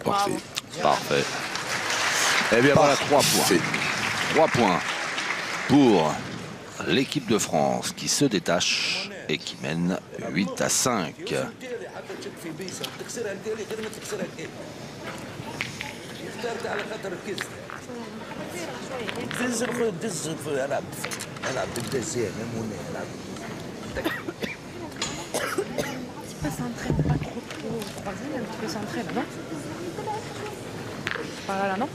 Parfait. Parfait. Eh bien voilà, 3 points. 3 points pour l'équipe de France qui se détache et qui mène 8-5. Pas centré, pas trop croisé, un petit peu centré là, non? Par là, non?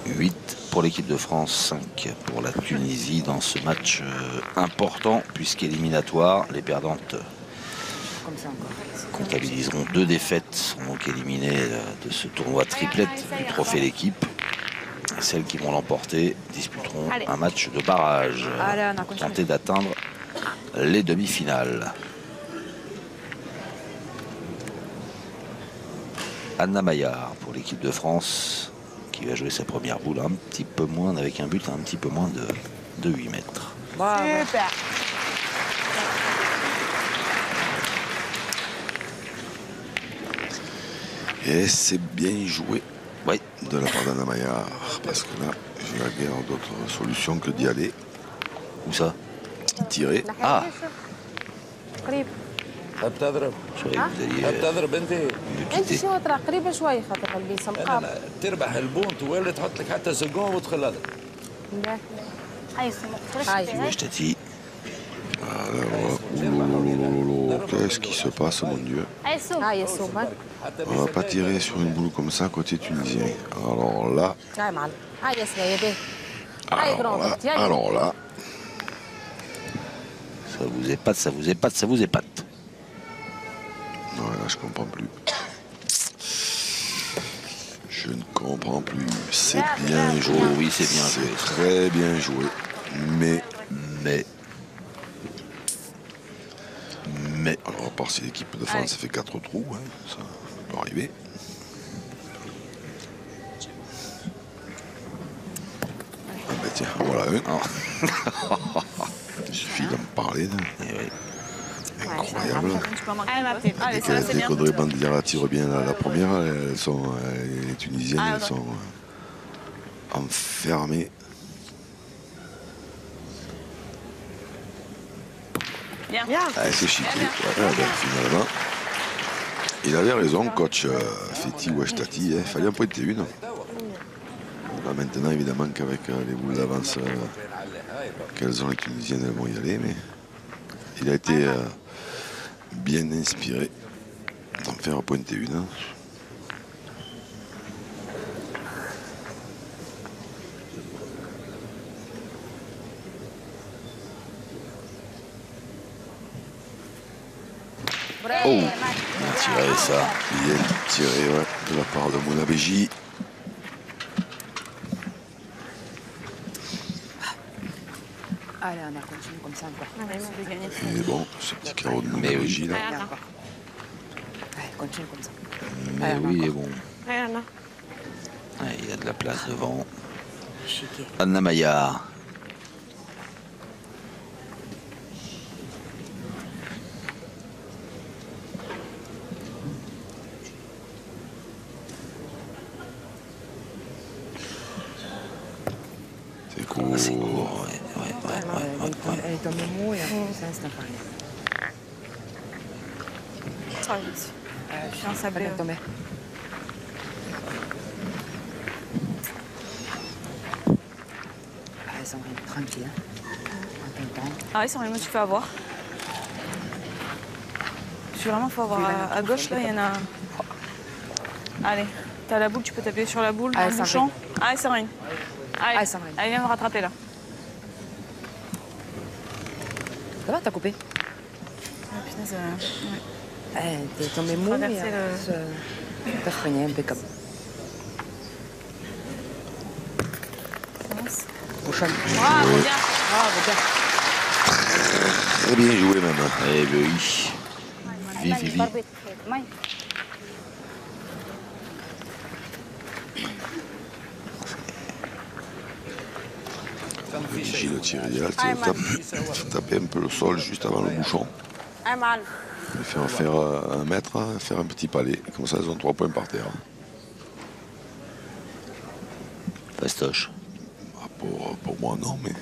8 pour l'équipe de France, 5 pour la Tunisie dans ce match important puisqu'éliminatoire. Les perdantes Comme ça encore. comptabiliseront 2 défaites, sont donc éliminées de ce tournoi triplette du trophée d'équipe. Celles qui vont l'emporter disputeront un match de barrage pour tenter d'atteindre les demi-finales. Anna Maillard pour l'équipe de France qui va jouer sa première boule un petit peu moins, avec un but un petit peu moins de 8 mètres. Bravo. Super. Et c'est bien joué Oui, de la part d'Anna Maillard. Parce que là, j'ai la guerre d'autres solutions que d'y aller. où ça? Tirer. Ah, قريب. حاب تضرب je croyais que vous حاب alliez تضرب انت le انت quitter. شنو ترى قريبه شوي خاطر البيسه لا مقابل. لا تربح البونت ولا تحط لك حتى سكون وتدخل هذا لا. هاي Oui, je t'ai dit. Alors, ouloulouloulou, qu'est-ce qui se passe, mon Dieu? هاي السوبر. On va pas tirer sur une boule comme ça côté tunisien. Alors là, هاي معلم. هاي يا سرايا باهي. هاي جراند اختي هاي. alors là, Ça vous épate, ça vous épate, ça vous épate. non, là je comprends plus. Je ne comprends plus. C'est bien joué. Oh oui, c'est bien joué. Très bien joué. Mais Mais alors, à part si l'équipe de France fait 4 trous, hein, ça peut arriver. Ah ben tiens, voilà un. Il suffit d'en parler. Incroyable. Allez, ma petite. Allez, ça, c'est Dès bien. qu'Audrey Bandiera tire bien la première, les Tunisiennes elles sont enfermées. Bien. C'est chic. Finalement, il avait raison, coach Fethi Ouachtati. Il fallait en pointer une. Là, maintenant, évidemment, qu'avec les boules d'avance qu'elles ont, les Tunisiennes, elles vont y aller. Mais il a été bien inspiré d'en faire pointer une. Oh, bien tiré ça. Bien tiré de la part de Mounabéji. Allez, on a continué comme ça encore. Et bon, ce petit carreau de Mounabéji là. Allez, encore. Allez, continue comme ça. Mais oui, il est bon. Allez, Anna. Ouais, il y a de la place devant. Chiqué. Anna Maya. C'est cool. C'est court, ouais. Elle est tombée mou et après ça, c'est pas rien. Ça, je suis un sablé. Elle est tombée. Allez, Sandrine, tranquille. En ton temps. Ah oui, c'est vraiment, tu peux avoir. Je suis vraiment, faut avoir à gauche, là, il y en a. Allez, t'as la boule, tu peux t'appuyer sur la boule, dans Allez, le bouchon. Sandrine. Allez, Sandrine. Allez, Sandrine. Allez, viens me rattraper, là. Ça va, t'as coupé? Ah, putain, ça... Ouais. T'es tombée mou et Traverser t'as freiné, impeccable. Mince. Bouchon. Bravo, bien. Bravo, bien. Très bien joué même. Eh bien oui. Vivi. Gilles tire idéal, faut taper un peu le sol juste avant le bouchon. Et faire 1 mètre, faire un petit palais. Comme ça, elles ont 3 points par terre. Fastoche. Ah, pour moi, non, mais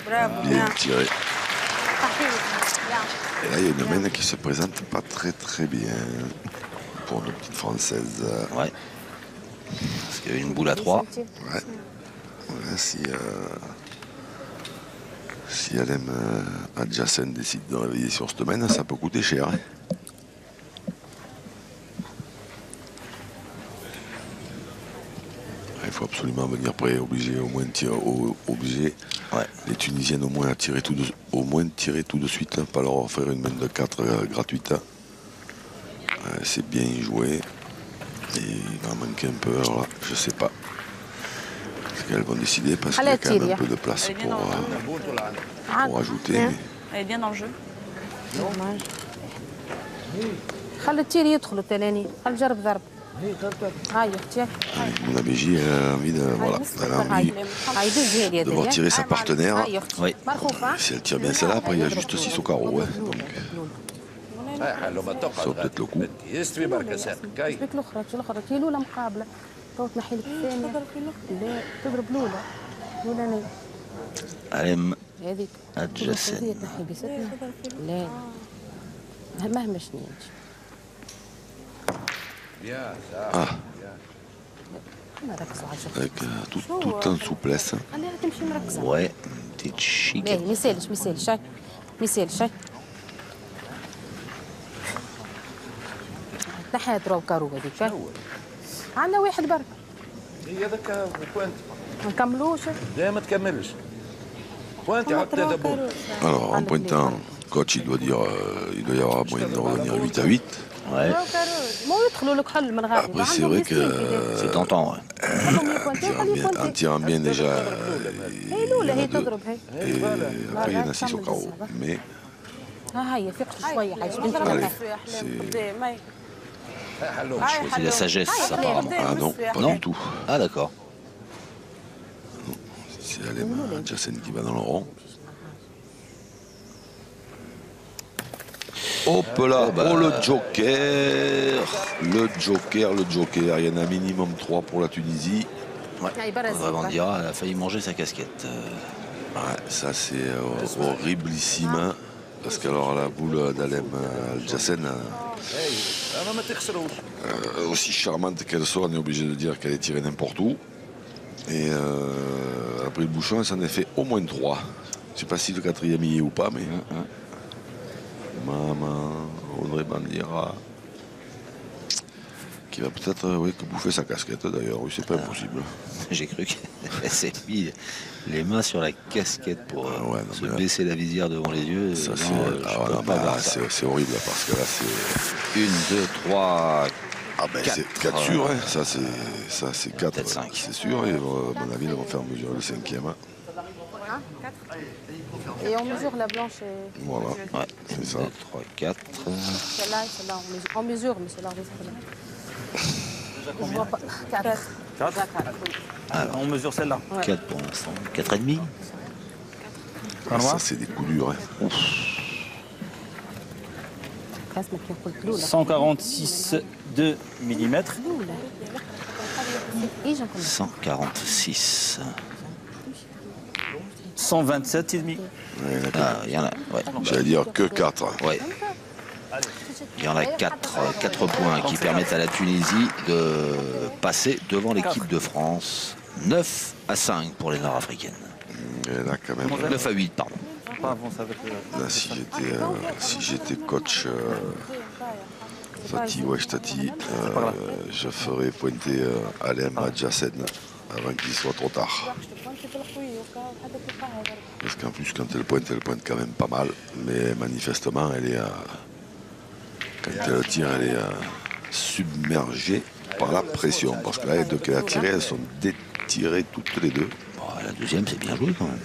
Bravo, bien bien. tiré. Et là, il y a une mène qui se présente pas très bien pour nos petites Françaises. Ouais. Parce qu'il y a une boule à 3. Ouais. Voilà, si Alem adjacent décide de réveiller sur cette domaine, ça peut coûter cher. Hein. Il faut absolument venir prêt, obligé au moins de tirer, obligé les Tunisiennes au moins à tirer tout de suite, hein, pas leur offrir une main de 4 gratuite. C'est bien joué. Et il va manquer un peu, alors là, je sais pas. Ce qu'elles vont décider parce qu'il y a quand même un peu de place pour ajouter. Mais... Elle est bien dans le jeu. خلي التير يدخل الثاني خلي جرب ضرب هاي اختي Mounabéji, elle a envie de, voilà, elle a envie هاي دز هي de voir tirer sa partenaire. هاي اختي Oui. مرخوفه Si elle tire bien celle-là, après il y a juste 6 au carreau. Ouais. Donc, حلو ما ça تقعد vaut peut-être le coup. يستوي بركة ساق كاي بيك الاخرى الاخرى هي الاولى مقابله تو تنحي لك الثانيه لا تضرب الاولى الاولى Alem هذيك adjacent. هذه تنحي بستنا لا مهما شنو Ah, ما ركزوا على شغل avec tout en souplesse. خليها تمشي مركزه Ouais, une petite chic. باهي ما يسالش هاي ما يسالش هاي نحيها تروب كارو هذيك عندنا واحد برك هي هذاك بوانت ما نكملوش لا ما تكملش بوانت يحط 3 بول Alors, en pointant, coach, il doit y avoir moyen de revenir 8 à 8. Ouais, مو يدخلوا لك حل من غادي Après, c'est vrai que c'est tentant. Ouais. en tirant bien déjà. هي الاولى هي تضرب هي. Et après, il y en a 6 au carreau. Mais ها هي فقت شويه حاجه allez, C'est la sagesse, apparemment. ah non, pas Non. du tout. Ah, d'accord. C'est Alem Adjacen qui va dans le rond. Hop là, oh le joker. Le joker. Il y en a minimum 3 pour la Tunisie. Ouais. On va vraiment dire, elle a failli manger sa casquette. Ouais, ça c'est horriblissime. Parce que alors la boule d'Alem Adjacen, aussi charmante qu'elle soit, on est obligé de dire qu'elle est tirée n'importe où. Et après le bouchon, ça en a fait au moins 3. Je sais pas si le 4e y est ou pas, mais... Maman, Audrey Bandira, qui va peut-être que bouffer sa casquette d'ailleurs, oui, c'est pas impossible. J'ai cru qu'elle s'est mis les mains sur la casquette pour se baisser la visière devant les yeux. Ça, c'est horrible parce que là c'est... 1, 2, 3, ah ben 4. C'est 4 sûr, hein. Ça c'est 4, peut-être 5. C'est sûr, et à mon avis, ils vont faire mesurer le 5e. Et on mesure la blanche. Voilà, Ouais. c'est ça. 2, 3, 4. Celle-là et celle-là, on mesure, mais celle-là, on voit pas. 4. 4. On mesure celle-là. 4 pour l'instant. 4,5. Ça c'est des coups durs. Hein. 146 2 mm. 146. 127,5. Ah, il y en a. Ouais. J'allais dire que 4. Ouais. Il y en a 4 points qui permettent à la Tunisie de passer devant l'équipe de France. 9 à 5 pour les Nord-Africaines. Et là, quand même, 9 à 8, pardon. là, si j'étais coach Fatih Ouachtati, je ferais pointer Alem Adjacen avant qu'il soit trop tard. Parce qu'en plus, quand elle pointe quand même pas mal. Mais manifestement, elle est quand elle tire, elle est submergée par la pression. Parce que là, les deux qu'elle a tirées, elles sont détirées toutes les deux. Bon, la deuxième, c'est bien joué quand même.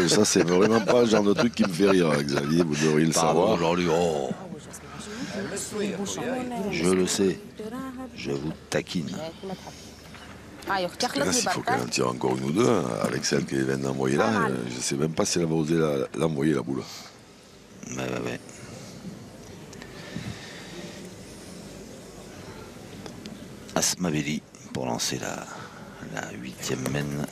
Ça, c'est vraiment pas le genre de truc qui me fait rire, Xavier, vous devriez le savoir. Aujourd'hui, oh. Je le sais. Je vous taquine. Là, s'il faut qu'elle en tire encore une ou deux, hein, avec celle qu'elle vient d'envoyer là, je ne sais même pas si elle va oser l'envoyer la boule. Ouais. Asma Belli pour lancer la 8e mène.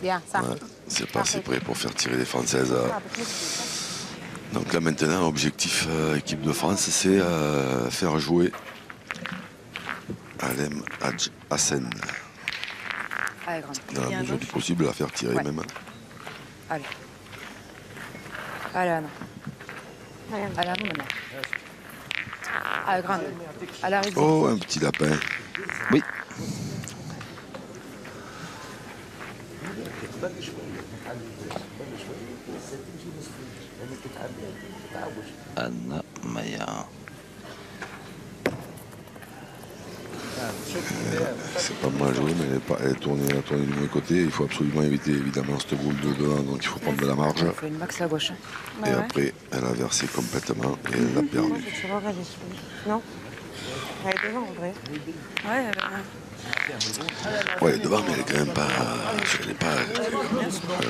Bien, ça. Ouais, c'est pas assez près pour faire tirer les Françaises. Donc là maintenant, objectif équipe de France, c'est faire jouer Alem Adjacen. Allez, grande. Dans la mesure du possible, la faire tirer même. Allez. Allez, Anna. Allez, Anna, maintenant. Allez, grande. Allez, arrive. Oh, un petit lapin. Oui. Anna Maya. C'est pas mal joué, mais elle est tournée du mauvais côté. Il faut absolument éviter évidemment cette boule de devant, donc il faut prendre de la marge. Elle fait une max à gauche. Et après, elle a versé complètement et elle l'a perdu. Non. Elle est devant en vrai. Ouais, Ouais, elle est devant, mais elle est quand même pas. Elle est pas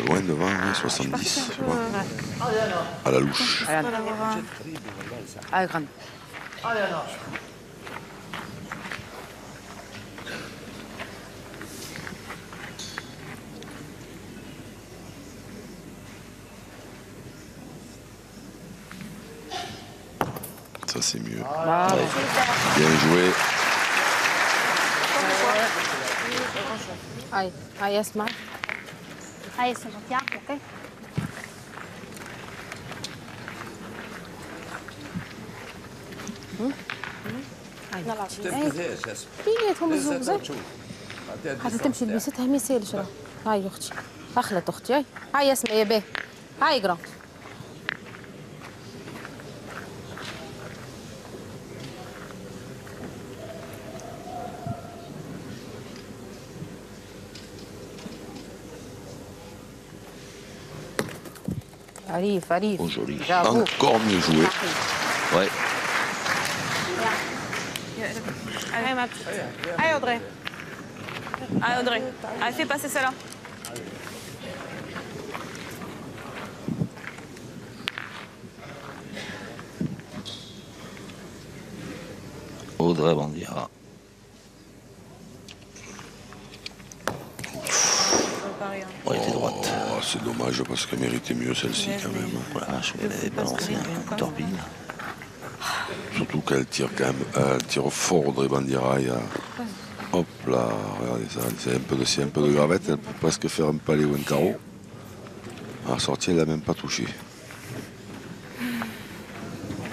loin devant, hein, 70, tu vois. À la louche. Allez, Anna. Allez, grande. Ça, c'est mieux. Bravo. Bien joué. هاي اسمع هاي اسمع اوكي بيناتهم الزوزة حتى تمشي لبستها ما يسالش راه هاي اختي اخلت اختي هاي اسمع يا باه هاي قرا عريف عريف. Oh, joli. برافو. Encore mieux joué. Ouais. Allez, ma petite. Allez, Audrey. Allez, Audrey. Allez, fais passer celle-là. Audrey Bandiera. Ouais, elle était droite. Oh, c'est dommage parce qu'elle méritait mieux celle-ci quand même. Voilà, je vais la balancer un torpille. Surtout qu'elle tire quand même, elle tire fort Audrey Bandiera. Hop là, regardez ça, c'est un peu de gravette, elle peut presque faire un palais ou un carreau. À la sortie, elle l'a même pas touché.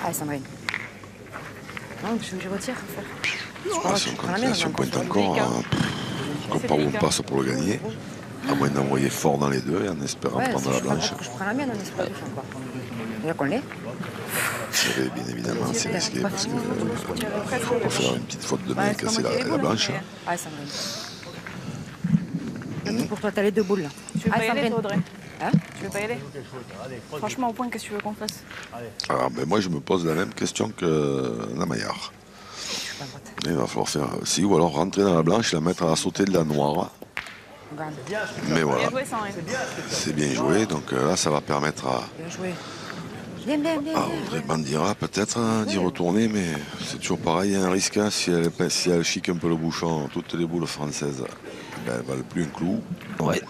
Allez, Sandrine. Non, je retire. Si on pointe encore, je ne sais pas où on passe pour le gagner. À moins d'envoyer fort dans les deux et en espérant prendre la blanche. Je prends la mienne en espérant encore. Déjà qu'on l'est. C'est bien évidemment, c'est risqué parce qu'on peut faire une petite faute de main et casser la blanche. Allez, Sandrine. Pour toi, t'as les deux boules là. Tu veux pas y aller, toi, Audrey? Hein? Tu veux pas y aller? Franchement, au point, qu'est-ce que tu veux qu'on fasse? Alors, ben moi, je me pose la même question que la Maillard. Il va falloir faire si, ou alors rentrer dans la blanche, la mettre à la sautée de la noire. Mais voilà, Bien joué, Sandrine. c'est bien joué, donc là, ça va permettre à Bien joué. Bien, bien, bien. Audrey Bandiera peut-être d'y retourner, mais c'est toujours pareil, il y a un risque. Hein, si elle chique un peu le bouchon, toutes les boules françaises, ben, elles ne valent plus un clou. Ouais.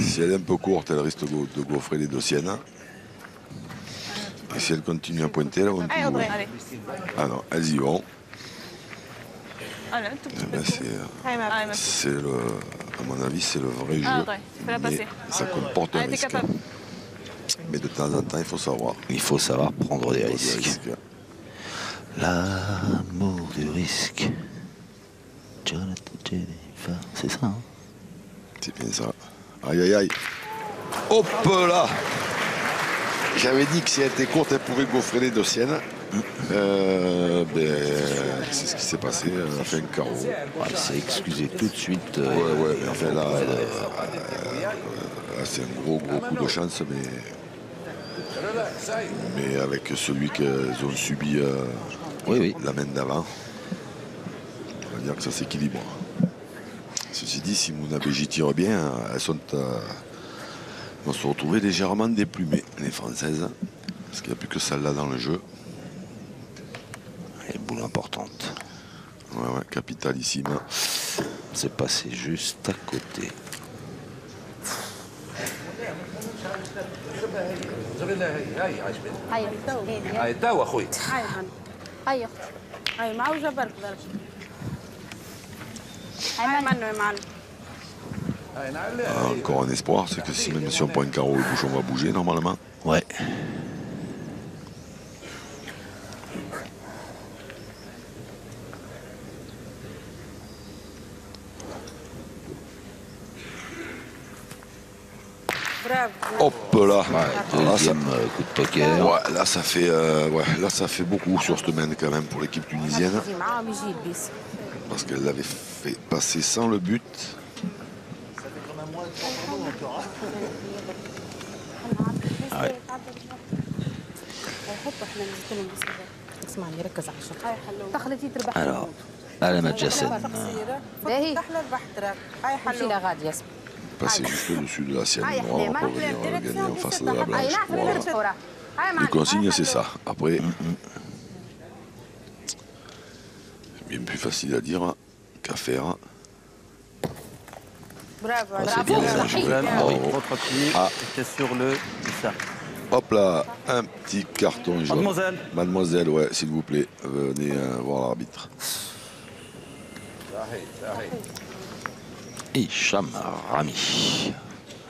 Si elle est un peu courte, elle risque de gaufrer les deux siennes. Et si elle continue à pointer, elle va Allez, Audrey, allez. Ah non, elles y vont. Allez, un tout petit Eh peu. ben, Allez, ma petite. c'est le, à mon avis, c'est le vrai jeu. Ah, Audrey, fais-la Mais passer. ça comporte un Allez, t'es risque. capable. Mais de temps en temps, il faut savoir. Il faut savoir prendre des Des risques. risques. L'amour du risque. Jonathan Jennifer. C'est ça, hein? C'est bien ça. Aïe, aïe, aïe. Hop là! J'avais dit que si elle était courte, elle pouvait gaufrer les deux siennes. C'est ce qui s'est passé. Elle a fait un carreau. Elle s'est excusée tout de suite. Ouais, mais enfin là, c'est un gros coup de chance, mais avec celui qu'elles ont subi Oui. la main d'avant, on va dire que ça s'équilibre. Ceci dit, si Mounabeji tire bien, elles vont se retrouver légèrement déplumées, les Françaises, parce qu'il n'y a plus que celle-là dans le jeu. Et boule importante. Ouais, capitalissime. C'est passé juste à côté. هاي هاي توا اخوي هاي هاي اختي هاي معوجة برك ضرب هاي منو يا معلم. Encore un espoir, c'est que si, même si on prend un carreau, le bouchon va bouger normalement. Ouais. Hop là. Deuxième coup de poker. Ouais, là ça fait beaucoup sur cette main quand même pour l'équipe tunisienne. يجي معاهم يجي البيس. Parce qu'elle l'avait fait passer sans le but. Ouais. اسمعني ركز على الشغل. دخلتي تربح. Alors, Alama Jassen. باهي مشينا غادي ياسمين. Passer juste au-dessus de la sienne noire pour venir gagner en face de la blanche. Voilà. Les consignes, c'est ça. Après, c'est bien plus facile à dire qu'à faire. برافو C'est bien ça. Voilà, Oui. votre pied Ah. était sur le ça. Hop là, un petit carton jaune. Mademoiselle. Mademoiselle, ouais, s'il vous plaît, venez voir l'arbitre. Hicham Rami.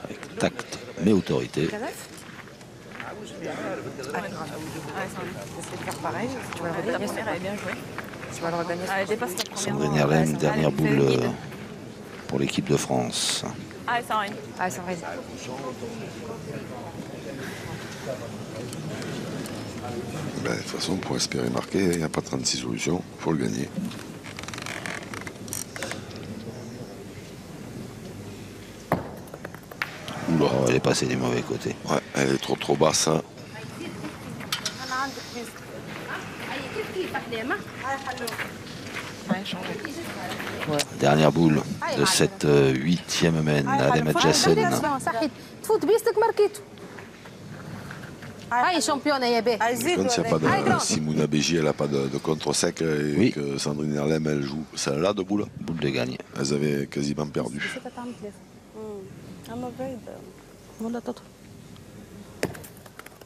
Avec tact mais autorité. La neuf? Allez, grave. Allez, Sandrine. Essaye de faire pareil. Tu vas le La regagner. première, elle est bien jouée. Tu vas le regagner. Allez, dépasse la première. Sandrine Erlem, dernière Allez, fais le boule guide. pour l'équipe de France. Allez, Sandrine. Allez, Sandrine. Ben, de toute façon, pour espérer marquer, il n'y a pas 36 solutions, il faut le gagner. Oula, elle est passée du mauvais côté. Ouais, elle est trop basse. Hein. Dernière boule de cette 8e main. Alema Jassen. تفوت بيستك ماركيتو. هاي شامبيونة يا بيه. Quand il n'y a pas de, si Mouna Béji elle n'a pas de contre sec et Oui. que Sandrine Erlem elle joue celle-là de boule, Boule de gagne. elles avaient quasiment perdu.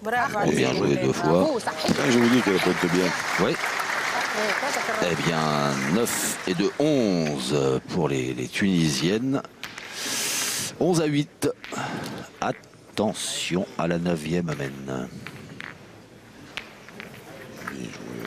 برافو Bien joué 2 fois. Je vous dis qu'elle pointe bien. Oui. Eh bien, 9 et de 11 pour les Tunisiennes. 11 à 8. Attention à la 9e main. Bien joué.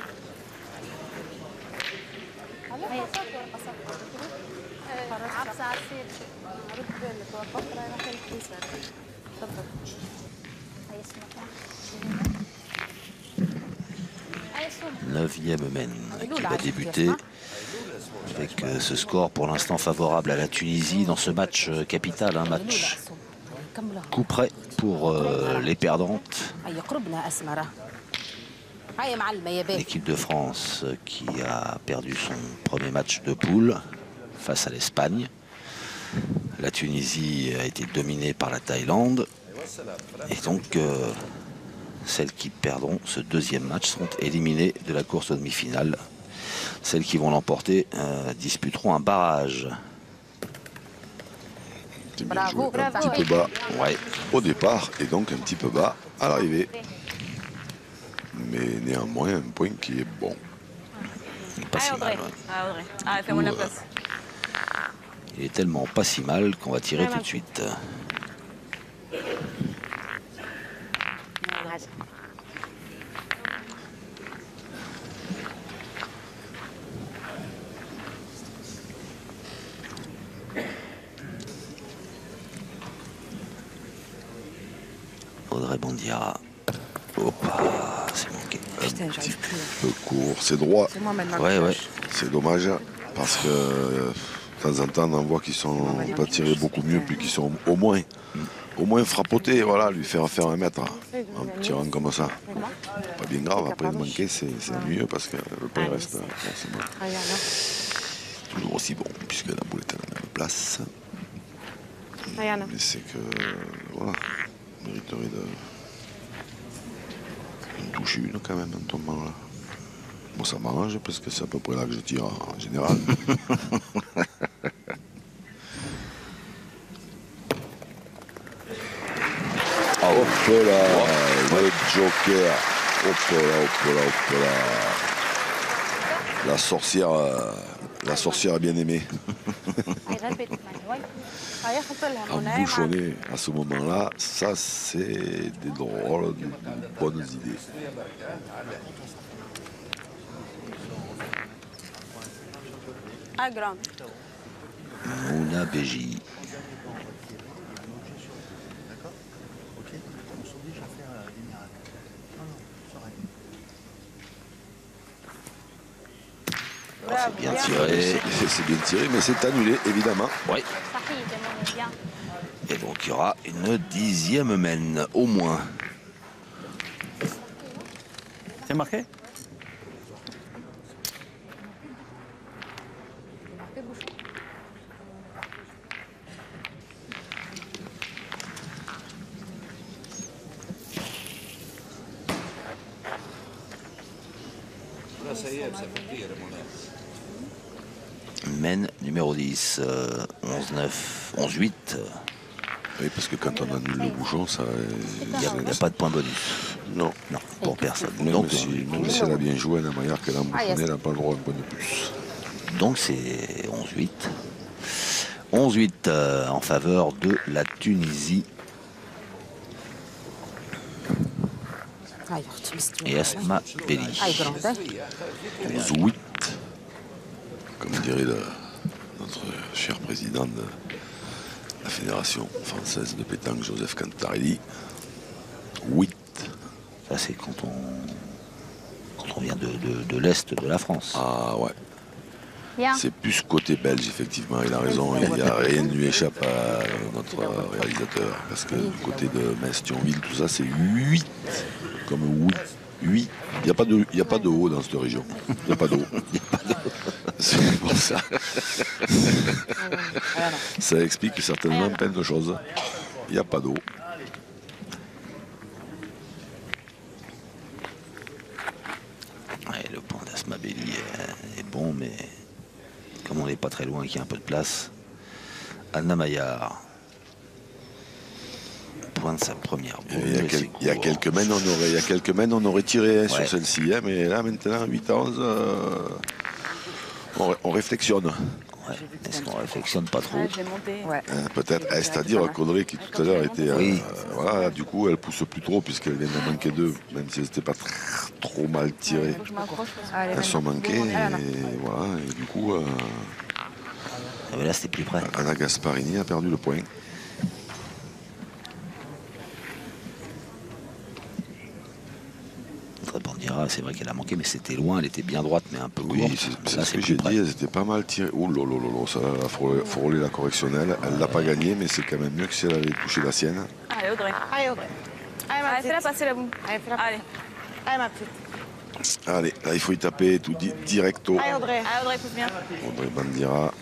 Neuvième main qui va débuter avec ce score pour l'instant favorable à la Tunisie dans ce match capital, un match coup près pour les perdantes. هيا قربنا أسمرة. هيا معلمة يا بيه. L'équipe de France qui a perdu son premier match de poule face à l'Espagne. La Tunisie a été dominée par la Thaïlande. Et donc, celles qui perdront ce deuxième match seront éliminées de la course aux demi-finales. Celles qui vont l'emporter disputeront un barrage. C'est bien Bravo, joué. Un bravo. petit peu bas Ouais. au départ et donc un petit peu bas à l'arrivée. Mais néanmoins un point qui est bon. Pas si Allez, mal. Audrey. Ouais. Ah, Audrey. Ah, fais-moi la place. Il est tellement pas si mal qu'on va tirer tout de suite. Audrey Bondiara. Hop, c'est manqué. Putain, j'arrive plus. Peu court, c'est droit. C'est moi maintenant. Ouais, ouais. C'est dommage parce que de temps en temps on voit qu'ils sont pas tirés beaucoup mieux puis qu'ils sont au moins frappotés, voilà, lui faire un mètre en tirant comme ça. Pas bien grave, après de manquer c'est mieux parce que le point reste forcément toujours aussi bon puisque la boule est à la même place. Mais c'est que voilà, on mériterait de toucher une quand même en tombant là. Bon, ça m'arrange parce que c'est à peu près là que je tire en général. Hop là, le joker. Hop là. La sorcière bien aimée. Embouchonner à ce moment-là, ça c'est des drôles, de bonnes idées. Ah, grande. Mouna Béji. C'est bien tiré. C'est bien tiré, mais c'est annulé, évidemment. Oui. Et donc il y aura une 10e main, au moins. C'est marqué? Main numéro 10, 11-9, 11-8. Oui, parce que quand on annule le bouchon, ça. Il n'y a pas de point bonus. Non. Non, pour personne. Même Donc, si elle a bien joué, la manière qu'elle a embouchonné, elle n'a pas le droit à un point de plus. donc c'est 11-8. 11-8 en faveur de la Tunisie. Et Asma Belli. 11-8. Comme dirait notre cher président de la Fédération française de pétanque, Joseph Cantarelli. 8. Ça, c'est quand on vient de l'Est de la France. Ah ouais. Bien. C'est plus côté belge, effectivement, il a raison. Il n'y a rien ne lui échappe à notre réalisateur. Parce que du côté de Metz, Thionville, tout ça, c'est 8. Comme oui. 8. Il n'y a pas de haut dans cette région. Il n'y a pas d'eau. C'est pour ça. Ça explique certainement plein de choses. Il n'y a pas d'eau. Ouais, le point d'Asmabelli est bon, mais comme on n'est pas très loin et qu'il y a un peu de place, Anna Maillard, point de sa première boule. Il y a quelques mènes, on aurait tiré sur celle-ci. Hein, mais là, maintenant, 8-11, on réflexionne. Ouais. Est-ce qu'on réflexionne pas trop? J'ai monté. Ouais. Peut-être, c'est-à-dire qu'Audrey qui tout à l'heure était... voilà, du coup, elle pousse plus trop puisqu'elle vient d'en manquer 2, même si elles n'étaient pas trop mal tirées. Je m'accroche. Elles sont manquées et voilà, et du coup, Ah, mais là, c'était plus près. Anna Gasparini a perdu le point. Bandira, c'est vrai qu'elle a manqué, mais c'était loin, elle était bien droite, mais un peu courte. Oui, c'est ce que j'ai dit, elles étaient pas mal tirées. Oh là là là, ça a frôlé la correctionnelle. Elle l'a pas gagnée, mais c'est quand même mieux que si elle avait touché la sienne. Allez, Audrey. Allez, Audrey. Allez, ma Allez, petite. fais-la passer la boue. Allez, fais-la. Allez. Allez, ma petite. Allez, là, il faut y taper tout directo. Allez, Audrey. Allez, Audrey, pousse bien. Audrey Bandira,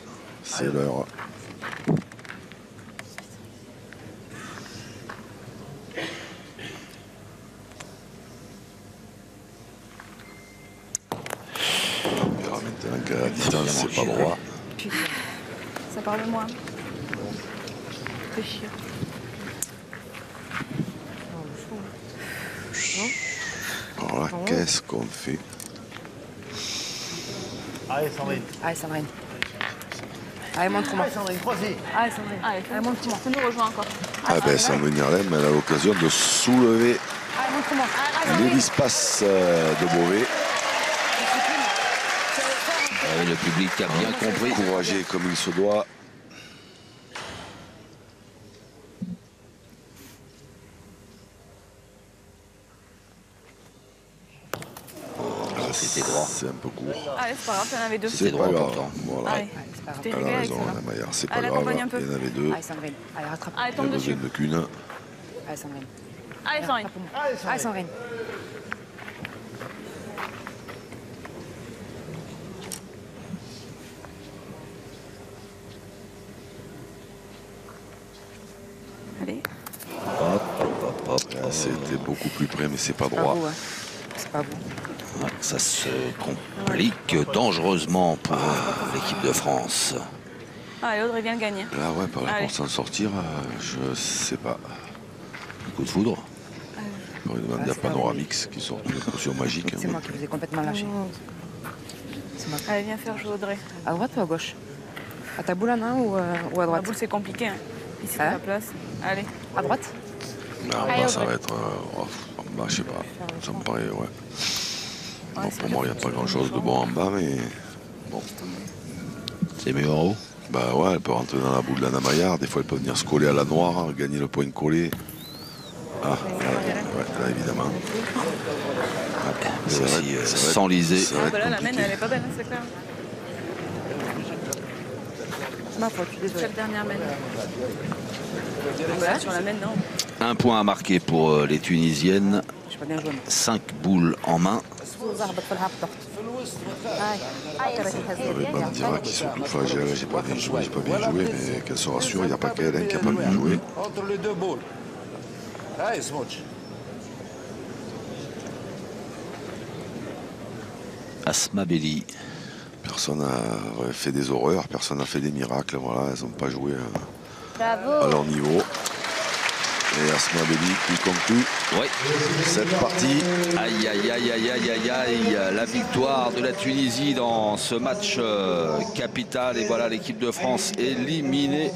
c'est l'heure. On verra maintenant qu'à la distance, c'est pas droit. Ça parle de moi. Fais chier. Alors là, qu'est-ce qu'on fait? Allez, Sandrine. Allez, Sandrine. Allez, montre-moi. Allez, Sandrine, croisez. Allez, Sandrine. Allez, montre-moi. Tu nous rejoins encore. Ah ben, Sandrine Herlem, elle a l'occasion de soulever Allez, montre-moi. l'hélice-passe de Beauvais. Ouais, le public a bien compris. Encouragé comme il se doit. C'était droit. C'est un peu court. Allez, c'est pas grave, il y en avait 2. C'est droit pas grave. pourtant. Voilà. Allez, C'est pas grave. t'es Elle réglé a avec raison, ça. Anna Maillard. C'est pas Allez, grave. accompagne un peu. Il y en avait 2. Allez, Sandrine. Allez, rattrape. Allez, Il tombe n'y en dessus. avait qu'une. Allez, Sandrine. Allez, Sandrine. Allez, Sandrine. Allez. Hop, hop, hop, Là, c'était beaucoup plus près, mais c'est pas C'est pas droit. vous, hein. C'est pas vous. Ouais, ça se complique dangereusement pour l'équipe de France. Allez, Audrey vient de gagner. Là, ouais, par Allez. pour s'en sortir, je sais pas. Coup de foudre. On va demander à Panoramix qui sort une potion magique. C'est moi qui vous ai complètement lâché. C'est moi. Allez, viens faire jouer Audrey. À droite ou à gauche? À ta boule en main ou à La droite? boule, c'est compliqué. Hein. Ici, Hein la place. Allez. À droite? Là, en bas, ça va être. En bas, je sais pas. Ça me paraît, ouais. Bon, pour moi, il n'y a pas grand chose de bon en bas, mais bon. C'est mieux en haut. Bah ouais, elle peut rentrer dans la boule d'Anna Maillard. Des fois, elle peut venir se coller à la noire, gagner le point collé. Ah, là, évidemment. Mais Ça va aussi être- ça va être- s'enliser. ça va Ah, être bah là, la compliqué. mène, elle est pas belle, hein, c'est clair. C'est ma faute, je suis désolée. Cette dernière mène. Voilà, sur la mène, non. Un point à marquer pour les Tunisiennes. J'ai pas bien joué. moi. 5 boules en main. ضربت في الهبطة. هاي هاي Avec Bandira qui surtout fragile, j'ai pas bien joué, mais qu'elle se rassure, il n'y a pas qu'elle hein, qui n'a pas bien joué. Entre les deux boules. Allez, Smooch. Asmabelli. Personne n'a fait des horreurs, personne n'a fait des miracles, voilà, elles n'ont pas joué à برافو. leur niveau. Et Asmabelli qui conclut Oui. cette partie. Aïe, aïe, aïe, aïe, aïe, aïe, aïe. La victoire de la Tunisie dans ce match capital. Et voilà l'équipe de France éliminée